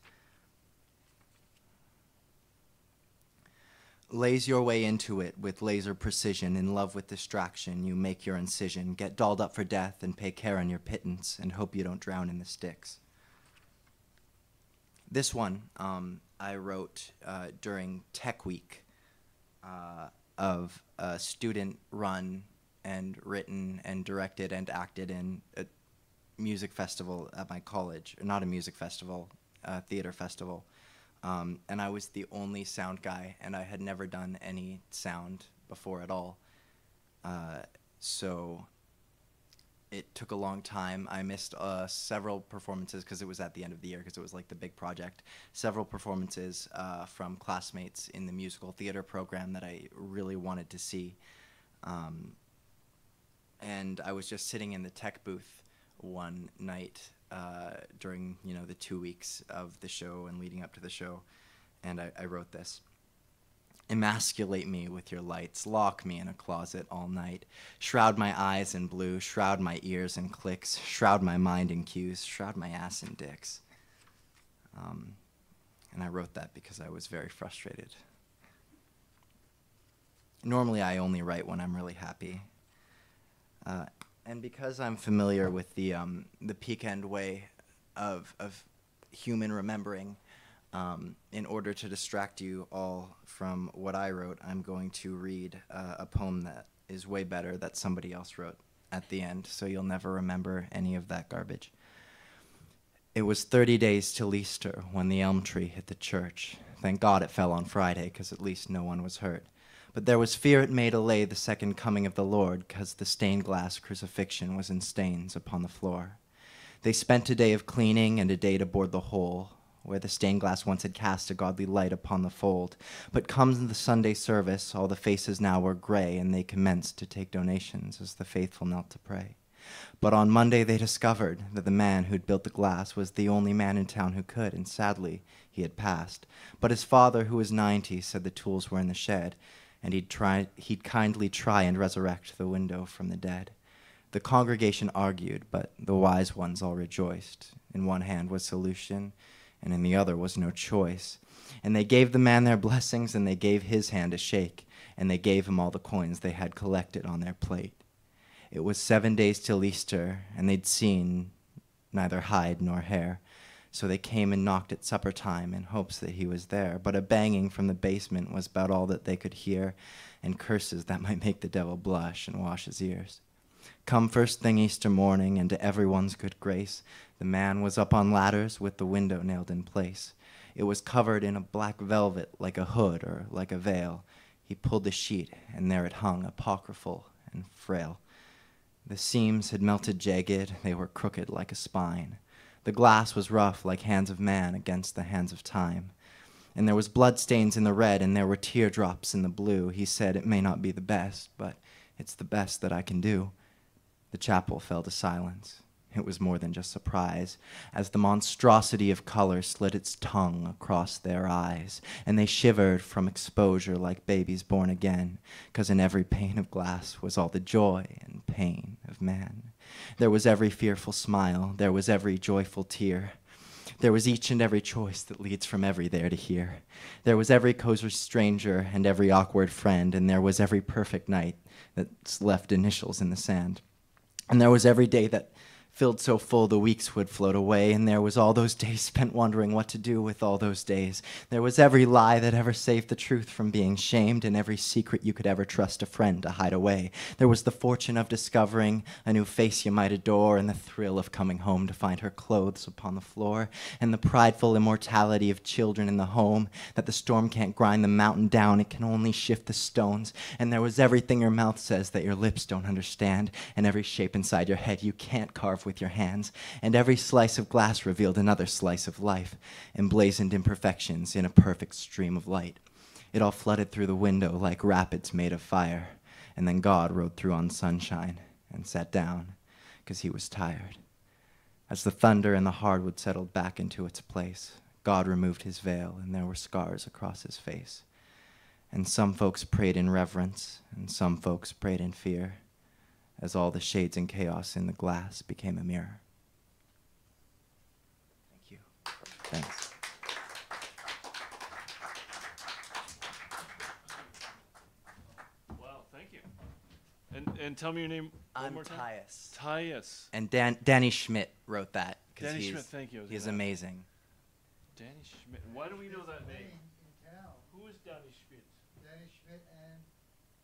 Laze your way into it with laser precision, in love with distraction, you make your incision, get dolled up for death and pay care on your pittance, and hope you don't drown in the sticks. This one I wrote during Tech Week of a student-run and written and directed and acted in a music festival at my college, or not a music festival, a theater festival. And I was the only sound guy, and I had never done any sound before at all. So it took a long time. I missed several performances because it was at the end of the year, because it was like the big project. Several performances from classmates in the musical theater program that I really wanted to see. And I was just sitting in the tech booth one night during, the 2 weeks of the show and leading up to the show, and I wrote this. Emasculate me with your lights, lock me in a closet all night, shroud my eyes in blue, shroud my ears in clicks, shroud my mind in cues, shroud my ass in dicks. And I wrote that because I was very frustrated. Normally I only write when I'm really happy. And because I'm familiar with the peak end way of human remembering, in order to distract you all from what I wrote, I'm going to read a poem that is way better that somebody else wrote at the end, so you'll never remember any of that garbage. It was 30 days till Easter when the elm tree hit the church. Thank God it fell on Friday, 'cause at least no one was hurt. But there was fear it may delay the second coming of the Lord, 'cause the stained glass crucifixion was in stains upon the floor. They spent a day of cleaning and a day to board the hole, where the stained glass once had cast a godly light upon the fold. But comes the Sunday service, all the faces now were gray, and they commenced to take donations as the faithful knelt to pray. But on Monday they discovered that the man who'd built the glass was the only man in town who could, and sadly he had passed. But his father, who was 90, said the tools were in the shed, and he'd kindly try and resurrect the window from the dead. The congregation argued, but the wise ones all rejoiced. In one hand was solution, and in the other was no choice. And they gave the man their blessings, and they gave his hand a shake, and they gave him all the coins they had collected on their plate. It was 7 days till Easter, and they'd seen neither hide nor hair. So they came and knocked at supper time in hopes that he was there. But a banging from the basement was about all that they could hear, and curses that might make the devil blush and wash his ears. Come first thing Easter morning, and to everyone's good grace, the man was up on ladders with the window nailed in place. It was covered in a black velvet like a hood or like a veil. He pulled the sheet, and there it hung, apocryphal and frail. The seams had melted jagged, they were crooked like a spine. The glass was rough like hands of man against the hands of time. And there was blood stains in the red, and there were teardrops in the blue. He said, it may not be the best, but it's the best that I can do. The chapel fell to silence. It was more than just surprise, as the monstrosity of color slid its tongue across their eyes, and they shivered from exposure like babies born again, 'cause in every pane of glass was all the joy and pain of man. There was every fearful smile, there was every joyful tear. There was each and every choice that leads from every there to here. There was every cozy stranger and every awkward friend, and there was every perfect night that's left initials in the sand. And there was every day that filled so full the weeks would float away, and there was all those days spent wondering what to do with all those days. There was every lie that ever saved the truth from being shamed, and every secret you could ever trust a friend to hide away. There was the fortune of discovering a new face you might adore, and the thrill of coming home to find her clothes upon the floor, and the prideful immortality of children in the home, that the storm can't grind the mountain down, it can only shift the stones. And there was everything your mouth says that your lips don't understand, and every shape inside your head you can't carve with your hands, and every slice of glass revealed another slice of life, emblazoned imperfections in a perfect stream of light. It all flooded through the window like rapids made of fire, and then God rode through on sunshine and sat down, 'cause he was tired. As the thunder and the hardwood settled back into its place, God removed his veil, and there were scars across his face. And some folks prayed in reverence, and some folks prayed in fear, as all the shades and chaos in the glass became a mirror. Thank you. Thanks. Wow, thank you. And tell me your name one more time. Tyus. Tyus. And Danny Schmidt wrote that. 'Cause Danny Schmidt, thank you. He's amazing. Danny Schmidt. Why do we know that name? Who is Danny Schmidt? Danny Schmidt and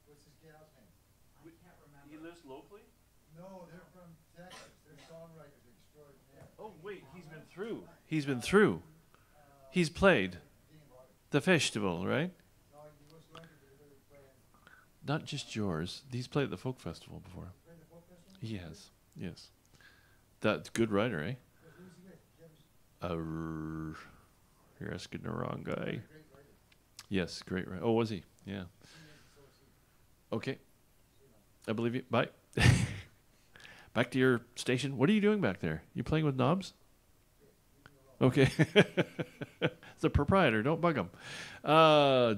what's his gal's name? He lives locally? No, they're from Texas. They're songwriters extraordinaire. Oh, wait, he's been through. He's been through. He's played the festival, right? No, he was going to be really playing. Not just yours. He's played at the folk festival before. Played the folk festival? He has, yes. That's good writer, eh? Who's he with? Jim's You're asking the wrong guy. great writer. Yes, great writer. Oh, was he? Yeah. Okay. I believe you. Bye. Back to your station. What are you doing back there? You playing with knobs? Okay. The proprietor. Don't bug him.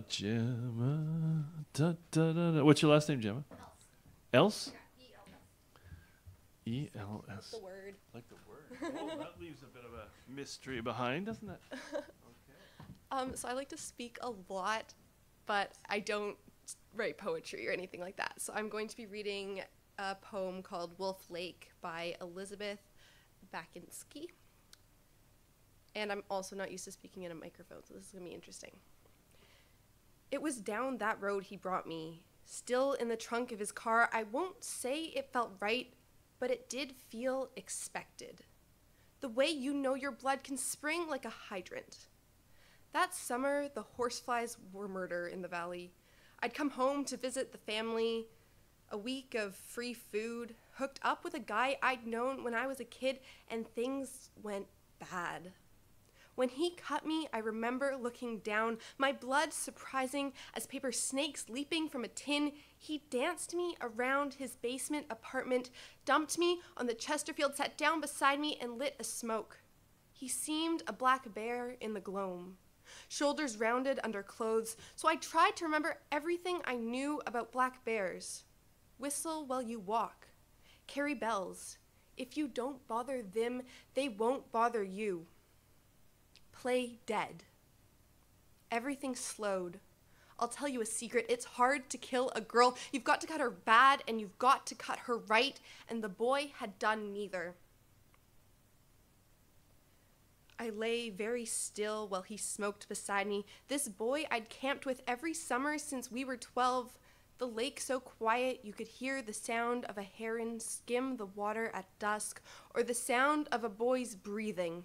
Gemma. Da, da, da, da. What's your last name, Gemma? Else? E-L-S. The word. Like the word. Oh, that leaves a bit of a mystery behind, doesn't it? So I like to speak a lot, but I don't write poetry or anything like that. So I'm going to be reading a poem called Wolf Lake by Elizabeth Bakinski. And I'm also not used to speaking in a microphone, so this is going to be interesting. It was down that road he brought me, still in the trunk of his car. I won't say it felt right, but it did feel expected. The way you know your blood can spring like a hydrant. That summer, the horseflies were murder in the valley. I'd come home to visit the family, a week of free food, hooked up with a guy I'd known when I was a kid, and things went bad. When he cut me, I remember looking down, my blood surprising as paper snakes leaping from a tin. He danced me around his basement apartment, dumped me on the Chesterfield, sat down beside me, and lit a smoke. He seemed a black bear in the gloam, shoulders rounded under clothes, so I tried to remember everything I knew about black bears. Whistle while you walk. Carry bells. If you don't bother them, they won't bother you. Play dead. Everything slowed. I'll tell you a secret. It's hard to kill a girl. You've got to cut her bad, and you've got to cut her right, and the boy had done neither. I lay very still while he smoked beside me. This boy I'd camped with every summer since we were 12. The lake so quiet you could hear the sound of a heron skim the water at dusk, or the sound of a boy's breathing.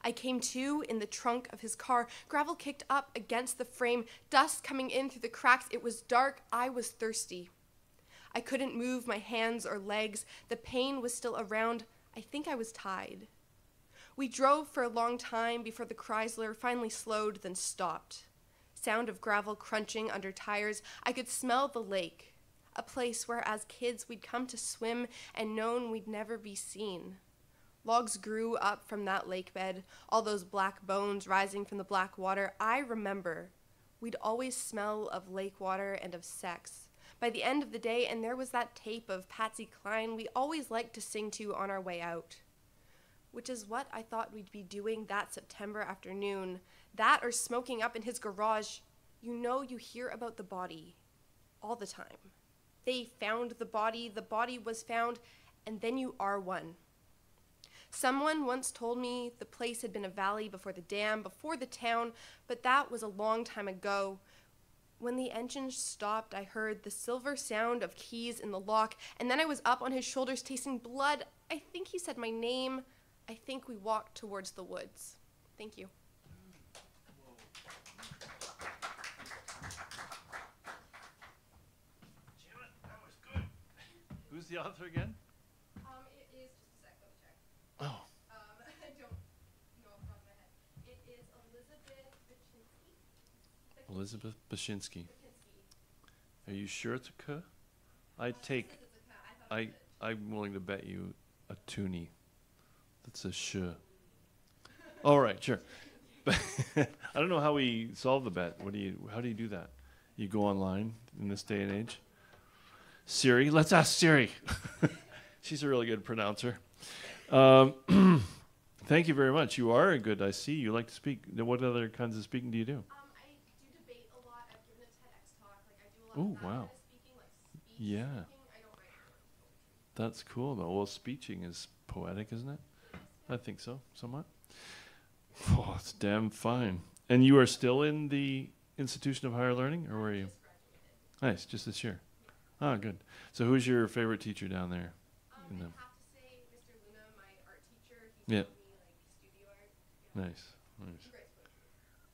I came to in the trunk of his car, gravel kicked up against the frame, dust coming in through the cracks. It was dark. I was thirsty. I couldn't move my hands or legs. The pain was still around. I think I was tied. We drove for a long time before the Chrysler finally slowed, then stopped. Sound of gravel crunching under tires. I could smell the lake, a place where as kids we'd come to swim and known we'd never be seen. Logs grew up from that lake bed, all those black bones rising from the black water. I remember we'd always smell of lake water and of sex. By the end of the day, and there was that tape of Patsy Cline we always liked to sing to on our way out. which is what I thought we'd be doing that September afternoon. That or smoking up in his garage. You know, you hear about the body all the time. They found the body was found, and then you are one. Someone once told me the place had been a valley before the dam, before the town, but that was a long time ago. When the engine stopped, I heard the silver sound of keys in the lock, and then I was up on his shoulders tasting blood. I think he said my name. I think we walked towards the woods. Thank you. Who's the author again? It is just a sec, let me check. Oh. I don't know off the top of my head. It is Elizabeth Baczynski. Elizabeth Baczynski. Are you sure it's a K? I'm willing to bet you a toonie. That's a sh. All right, sure. But I don't know how we solve the bet. How do you do that? You go online in this day and age? Siri, let's ask Siri. She's a really good pronouncer. Thank you very much. You are good. I see you like to speak. What other kinds of speaking do you do? I do debate a lot. I've given a TEDx talk. I do a lot of that wow. kind of speaking, speech Yeah. speaking. I don't write poetry. That's cool, though. Well, speeching is poetic, isn't it? I think so, somewhat. Oh, it's damn fine. And you are still in the Institution of Higher Learning, or were you? Nice, just this year. Ah, good. So who's your favorite teacher down there? I have to say Mr. Luna, my art teacher. He's Yeah. taught me studio art. Nice.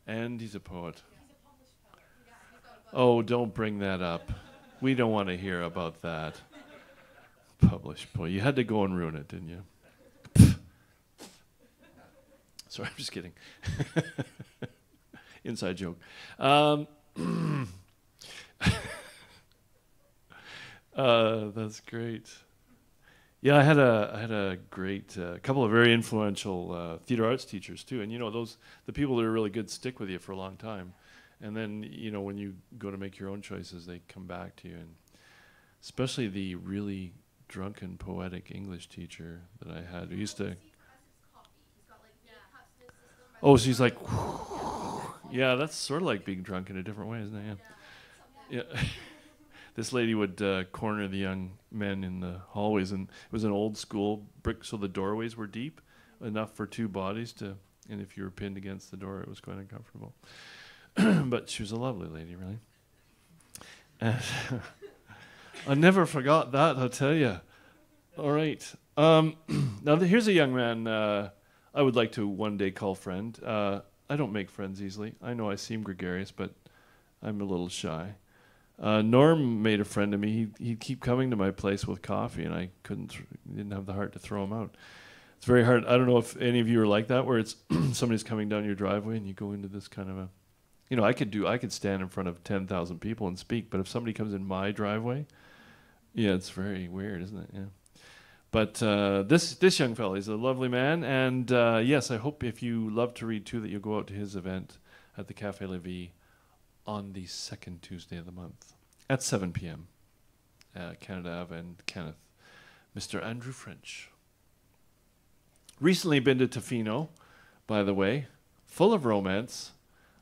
And he's a poet. Yeah. He's a published poet. Yeah, he's got a book. Oh, don't bring that up. We don't want to hear about that. Published poet. You had to go and ruin it, didn't you? Sorry, I'm just kidding. Inside joke. That's great. Yeah, I had a great couple of very influential theater arts teachers too, and the people that are really good stick with you for a long time, and then when you go to make your own choices, they come back to you, and especially the really drunken poetic English teacher that I had who used to. Oh, she's like, yeah, that's sort of like being drunk in a different way, isn't it? Yeah. This lady would corner the young men in the hallways, and it was an old school brick, so the doorways were deep, enough for two bodies to, and if you were pinned against the door, it was quite uncomfortable. But she was a lovely lady, really. And I never forgot that, I'll tell you. All right. Now, here's a young man I would like to one day call friend. I don't make friends easily. I know I seem gregarious, but I'm a little shy. Norm made a friend of me. He'd keep coming to my place with coffee, and I didn't have the heart to throw him out. It's very hard. I don't know if any of you are like that, where it's somebody's coming down your driveway and you go into this kind of a, I could stand in front of 10,000 people and speak, but if somebody comes in my driveway, yeah, it's very weird, isn't it? Yeah. But this young fellow, he's a lovely man, and yes, I hope if you love to read too, that you'll go out to his event at the Café La Vie on the second Tuesday of the month at 7 p.m. Canada Ave and Kenneth. Mr. Andrew French. Recently been to Tofino, by the way, full of romance.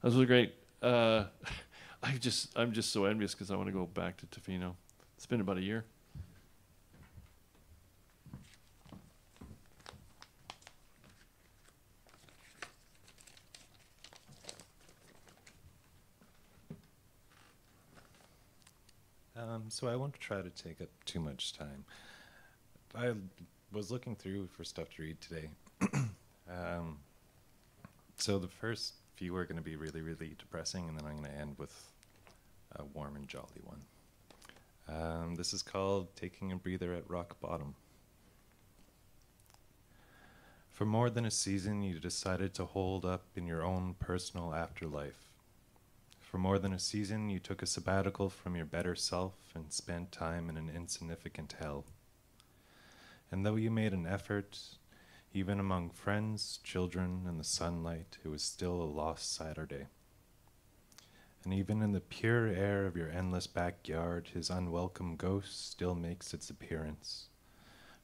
That was really great. I'm just so envious because I want to go back to Tofino. It's been about a year. So I won't try to take up too much time. I was looking through for stuff to read today. So the first few are going to be really, really depressing, and then I'm going to end with a warm and jolly one. This is called Taking a Breather at Rock Bottom. For more than a season, you decided to hold up in your own personal afterlife. For more than a season, you took a sabbatical from your better self and spent time in an insignificant hell. And though you made an effort, even among friends, children, and the sunlight, it was still a lost Saturday. And even in the pure air of your endless backyard, his unwelcome ghost still makes its appearance,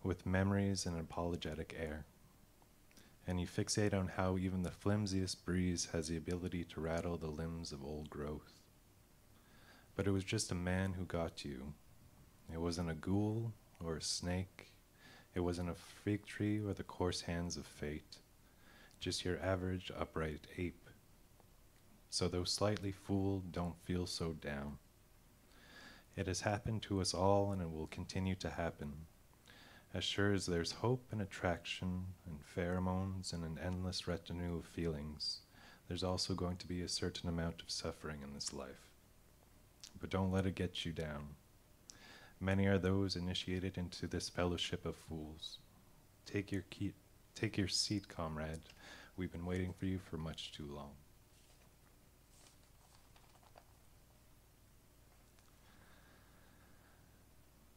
with memories and an apologetic air. and you fixate on how even the flimsiest breeze has the ability to rattle the limbs of old growth. But it was just a man who got you. It wasn't a ghoul or a snake. It wasn't a fig tree or the coarse hands of fate. Just your average upright ape. So though slightly fooled, don't feel so down. It has happened to us all, and it will continue to happen. As sure as there's hope and attraction and pheromones and an endless retinue of feelings, there's also going to be a certain amount of suffering in this life. But don't let it get you down. Many are those initiated into this fellowship of fools. Take your seat, comrade. We've been waiting for you for much too long.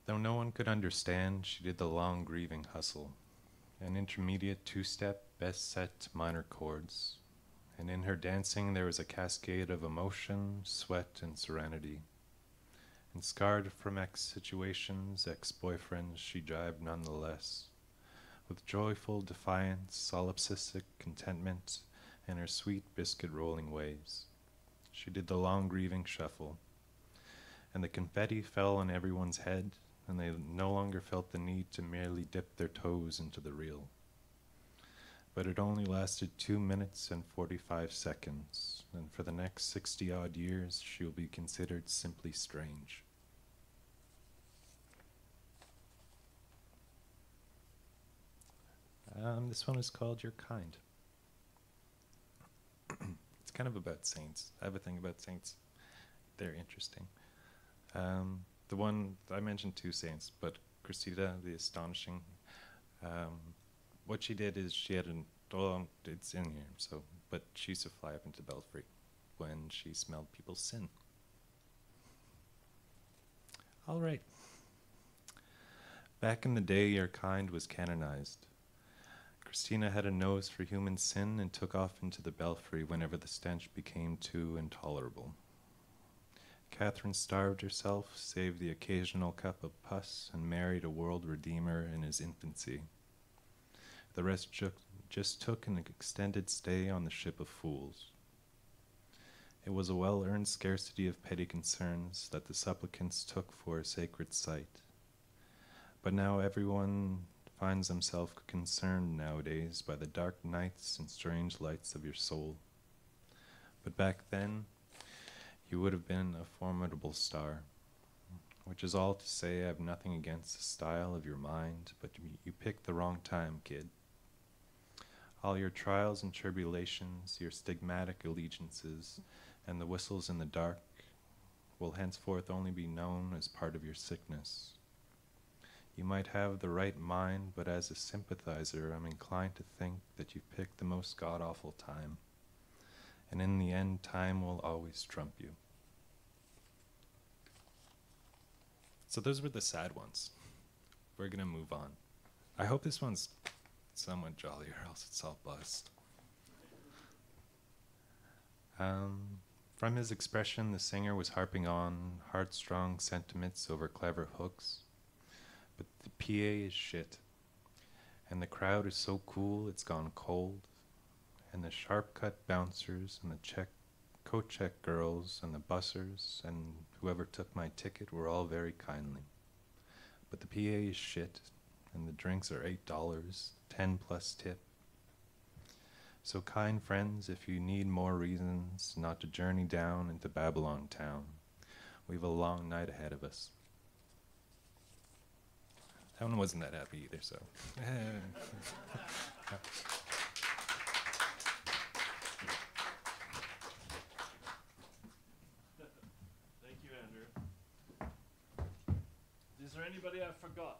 Though no one could understand, she did the long grieving hustle, an intermediate two-step, best set to minor chords, and in her dancing there was a cascade of emotion, sweat, and serenity. And scarred from ex-situations, ex-boyfriends, she jived nonetheless, with joyful defiance, solipsistic contentment, and her sweet biscuit-rolling ways. She did the long grieving shuffle, and the confetti fell on everyone's head, and they no longer felt the need to merely dip their toes into the reel. But it only lasted 2 minutes and 45 seconds, and for the next 60-odd years she will be considered simply strange. This one is called You're Kind. It's kind of about saints. I have a thing about saints. They're interesting. The one, I mentioned 2 saints, but Cressida, the Astonishing, what she did is she had it's in here, so, but she used to fly up into Belfry when she smelled people's sin. All right. Back in the day, Your Kind was canonized. Christina had a nose for human sin and took off into the belfry whenever the stench became too intolerable. Catherine starved herself, saved the occasional cup of pus, and married a world redeemer in his infancy. The rest just took an extended stay on the ship of fools. It was a well-earned scarcity of petty concerns that the supplicants took for a sacred site. But now everyone finds himself concerned nowadays by the dark nights and strange lights of your soul. But back then, you would have been a formidable star, which is all to say I have nothing against the style of your mind, but you picked the wrong time, kid. All your trials and tribulations, your stigmatic allegiances, and the whistles in the dark will henceforth only be known as part of your sickness. You might have the right mind, but as a sympathizer, I'm inclined to think that you've picked the most god-awful time. And in the end, time will always trump you. So those were the sad ones. We're going to move on. I hope this one's somewhat jolly, or else it's all bust. From his expression, the singer was harping on heartstrong sentiments over clever hooks. But the PA is shit, and the crowd is so cool it's gone cold, and the sharp-cut bouncers and the coat check girls and the bussers and whoever took my ticket were all very kindly. But the PA is shit, and the drinks are $8, 10 plus tip. So kind friends, if you need more reasons not to journey down into Babylon town, we have a long night ahead of us. That one wasn't that happy either, so. Thank you, Andrew. Is there anybody I forgot?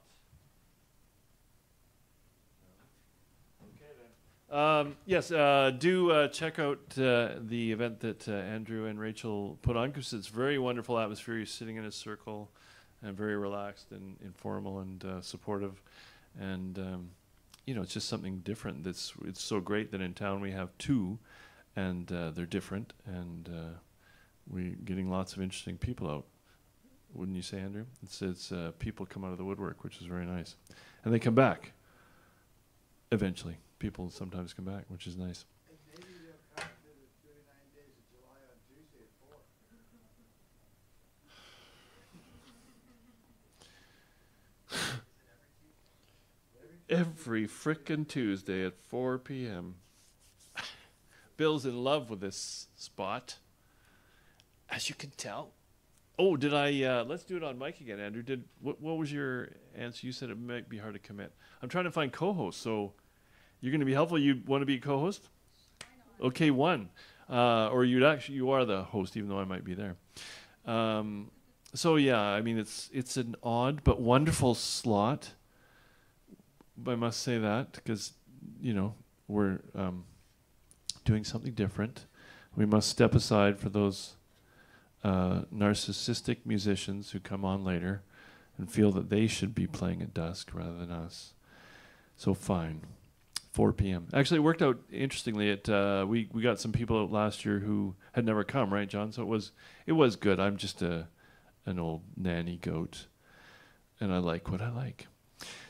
Okay then. Yes, do check out the event that Andrew and Rachel put on, because it's very wonderful atmosphere. You're sitting in a circle and very relaxed and informal and supportive. And, it's just something different. It's so great that in town we have 2, and they're different, and we're getting lots of interesting people out. Wouldn't you say, Andrew? It's people come out of the woodwork, which is very nice. And they come back eventually, people sometimes come back, which is nice. Every frickin' Tuesday at 4 p.m. Bill's in love with this spot, as you can tell. Oh, did I? Let's do it on mic again, Andrew. What was your answer? You said it might be hard to commit. I'm trying to find co-hosts, so you're going to be helpful. You want to be a co-host? Okay, one. Or you are the host, even though I might be there. So yeah, I mean it's an odd but wonderful slot. I must say that because we're doing something different. We must step aside for those narcissistic musicians who come on later and feel that they should be playing at dusk rather than us. So fine, 4 p.m. Actually, it worked out interestingly. We got some people out last year who had never come, right, John? So it was good. I'm just an old nanny goat, and I like what I like.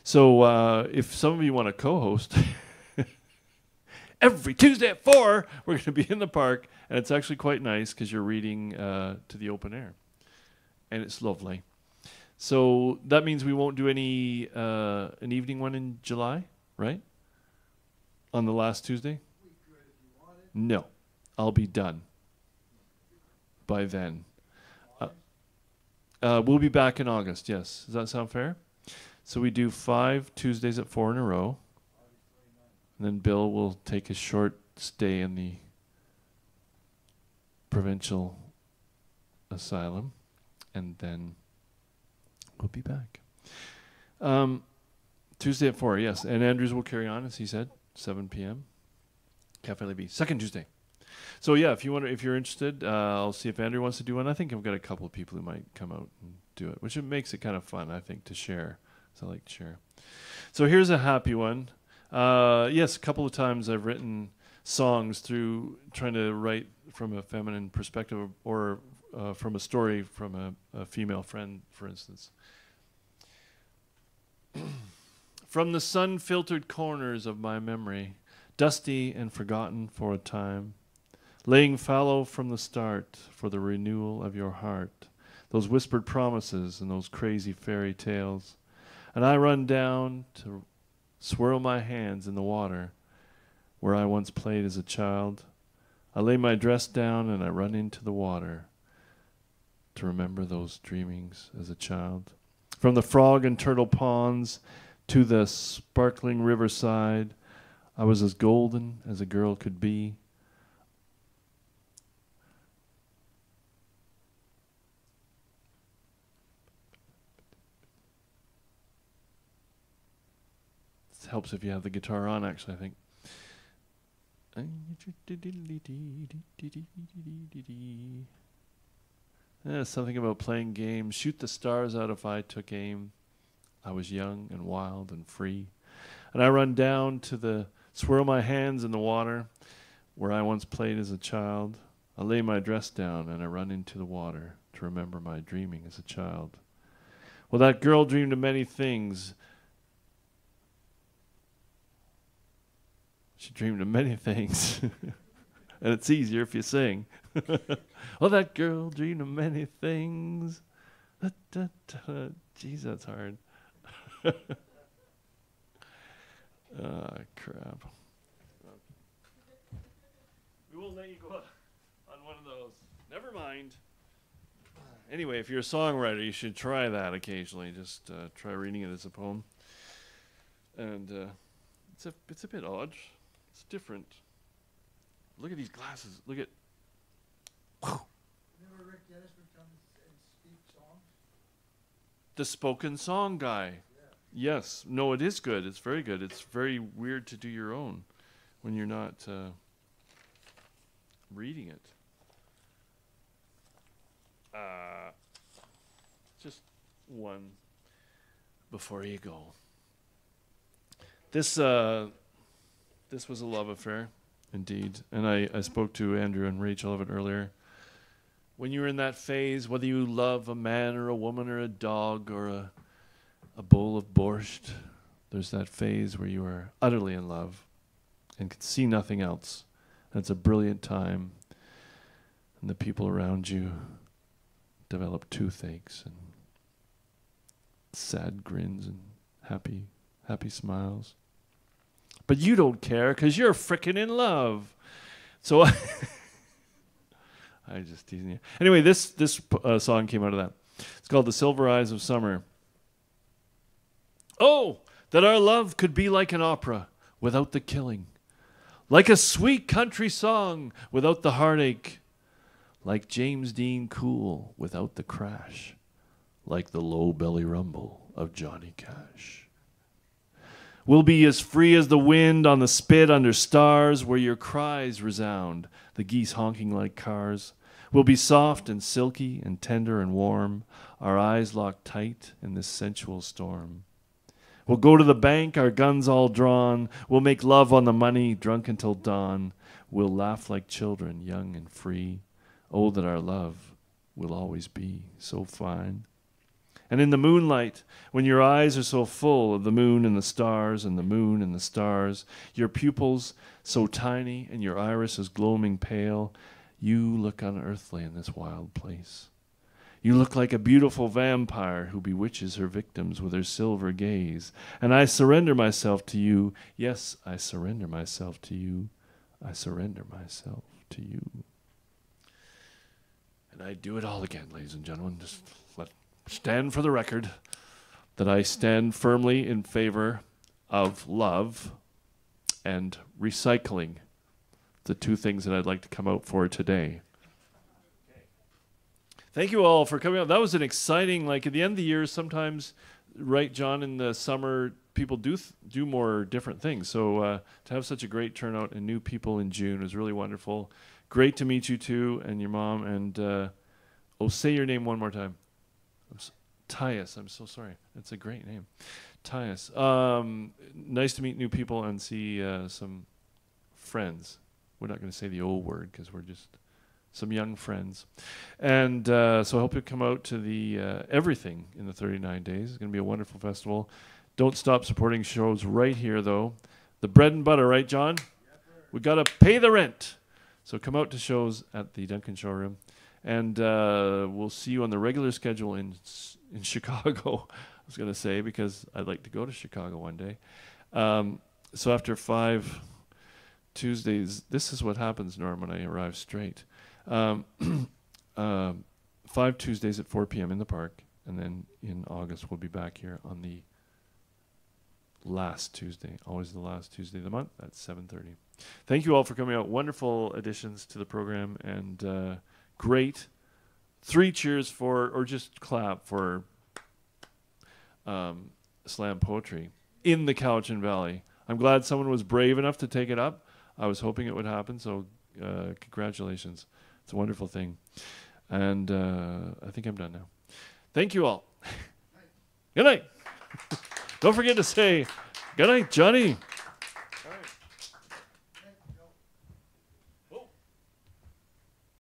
So if some of you want to co-host, every Tuesday at 4, we're going to be in the park, and it's actually quite nice because you're reading to the open air, and it's lovely. So that means we won't do any an evening one in July, right? On the last Tuesday? We could if you wanted. No, I'll be done by then. We'll be back in August, yes. Does that sound fair? So we do 5 Tuesdays at 4 in a row. And then Bill will take a short stay in the provincial asylum. And then we'll be back. Tuesday at 4, yes. And Andrews will carry on, as he said, 7 p.m. Cafe Libby, second Tuesday. So yeah, if you're interested, I'll see if Andrew wants to do one. I think I've got a couple of people who might come out and do it, which it makes it kind of fun, I think, to share. So I like to share. So here's a happy one. Yes, a couple of times I've written songs through trying to write from a feminine perspective or from a story from a female friend, for instance. From the sun-filtered corners of my memory, dusty and forgotten for a time, laying fallow from the start for the renewal of your heart, those whispered promises and those crazy fairy tales, and I run down to swirl my hands in the water where I once played as a child. I lay my dress down and I run into the water to remember those dreamings as a child. From the frog and turtle ponds to the sparkling riverside, I was as golden as a girl could be. It helps if you have the guitar on, actually, I think. Something about playing games. Shoot the stars out if I took aim. I was young and wild and free. And I run down to swirl my hands in the water where I once played as a child. I lay my dress down and I run into the water to remember my dreaming as a child. Well, that girl dreamed of many things. She dreamed of many things. And it's easier if you sing. Well, that girl dreamed of many things. Jeez, that's hard. Crap. We won't let you go on one of those. Never mind. Anyway, if you're a songwriter, you should try that occasionally. Just try reading it as a poem. And it's a bit odd. It's different. Look at these glasses. Look at. Remember Rick Dennis would come and speak songs? The spoken song guy. Yeah. Yes. No, it is good. It's very good. It's very weird to do your own when you're not reading it. Just one before you go. This was a love affair, indeed. And I spoke to Andrew and Rachel of it earlier. When you're in that phase, whether you love a man or a woman or a dog or a bowl of borscht, there's that phase where you are utterly in love. and can see nothing else. And it's a brilliant time. And the people around you develop toothaches and sad grins and happy smiles. But you don't care because you're frickin' in love. So I just teasing you. Anyway, this song came out of that. It's called The Silver Eyes of Summer. Oh, that our love could be like an opera without the killing. Like a sweet country song without the heartache. Like James Dean Cool without the crash. Like the low belly rumble of Johnny Cash. We'll be as free as the wind on the spit under stars where your cries resound, the geese honking like cars. We'll be soft and silky and tender and warm, our eyes locked tight in this sensual storm. We'll go to the bank, our guns all drawn. We'll make love on the money, drunk until dawn. We'll laugh like children, young and free. Oh, that our love will always be so fine. And in the moonlight, when your eyes are so full of the moon and the stars and the moon and the stars, your pupils so tiny and your iris is gloaming pale, you look unearthly in this wild place. You look like a beautiful vampire who bewitches her victims with her silver gaze. And I surrender myself to you. Yes, I surrender myself to you. I surrender myself to you. And I do it all again, ladies and gentlemen. Just stand for the record that I stand firmly in favor of love and recycling, the two things that I'd like to come out for today. Thank you all for coming out. That was an exciting, like at the end of the year, sometimes, right, John, in the summer, people do more different things. So to have such a great turnout and new people in June was really wonderful. Great to meet you too and your mom. And say your name one more time. Tyus. I'm so sorry. That's a great name. Tyus. Nice to meet new people and see some friends. We're not going to say the old word because we're just some young friends. And so I hope you come out to the everything in the 39 days. It's going to be a wonderful festival. Don't stop supporting shows right here, though. The bread and butter, right, John? We got to pay the rent. So come out to shows at the Duncan Showroom. And we'll see you on the regular schedule in Chicago, I was going to say, because I'd like to go to Chicago one day. So after 5 Tuesdays, this is what happens, Norm, when I arrive straight. 5 Tuesdays at 4 p.m. in the park, and then in August we'll be back here on the last Tuesday, always the last Tuesday of the month at 7:30. Thank you all for coming out. Wonderful additions to the program, and great. 3 cheers for, or just clap for slam poetry in the Cowichan Valley. I'm glad someone was brave enough to take it up. I was hoping it would happen, so congratulations. It's a wonderful thing. And I think I'm done now. Thank you all. Good night. Don't forget to say, good night, Johnny.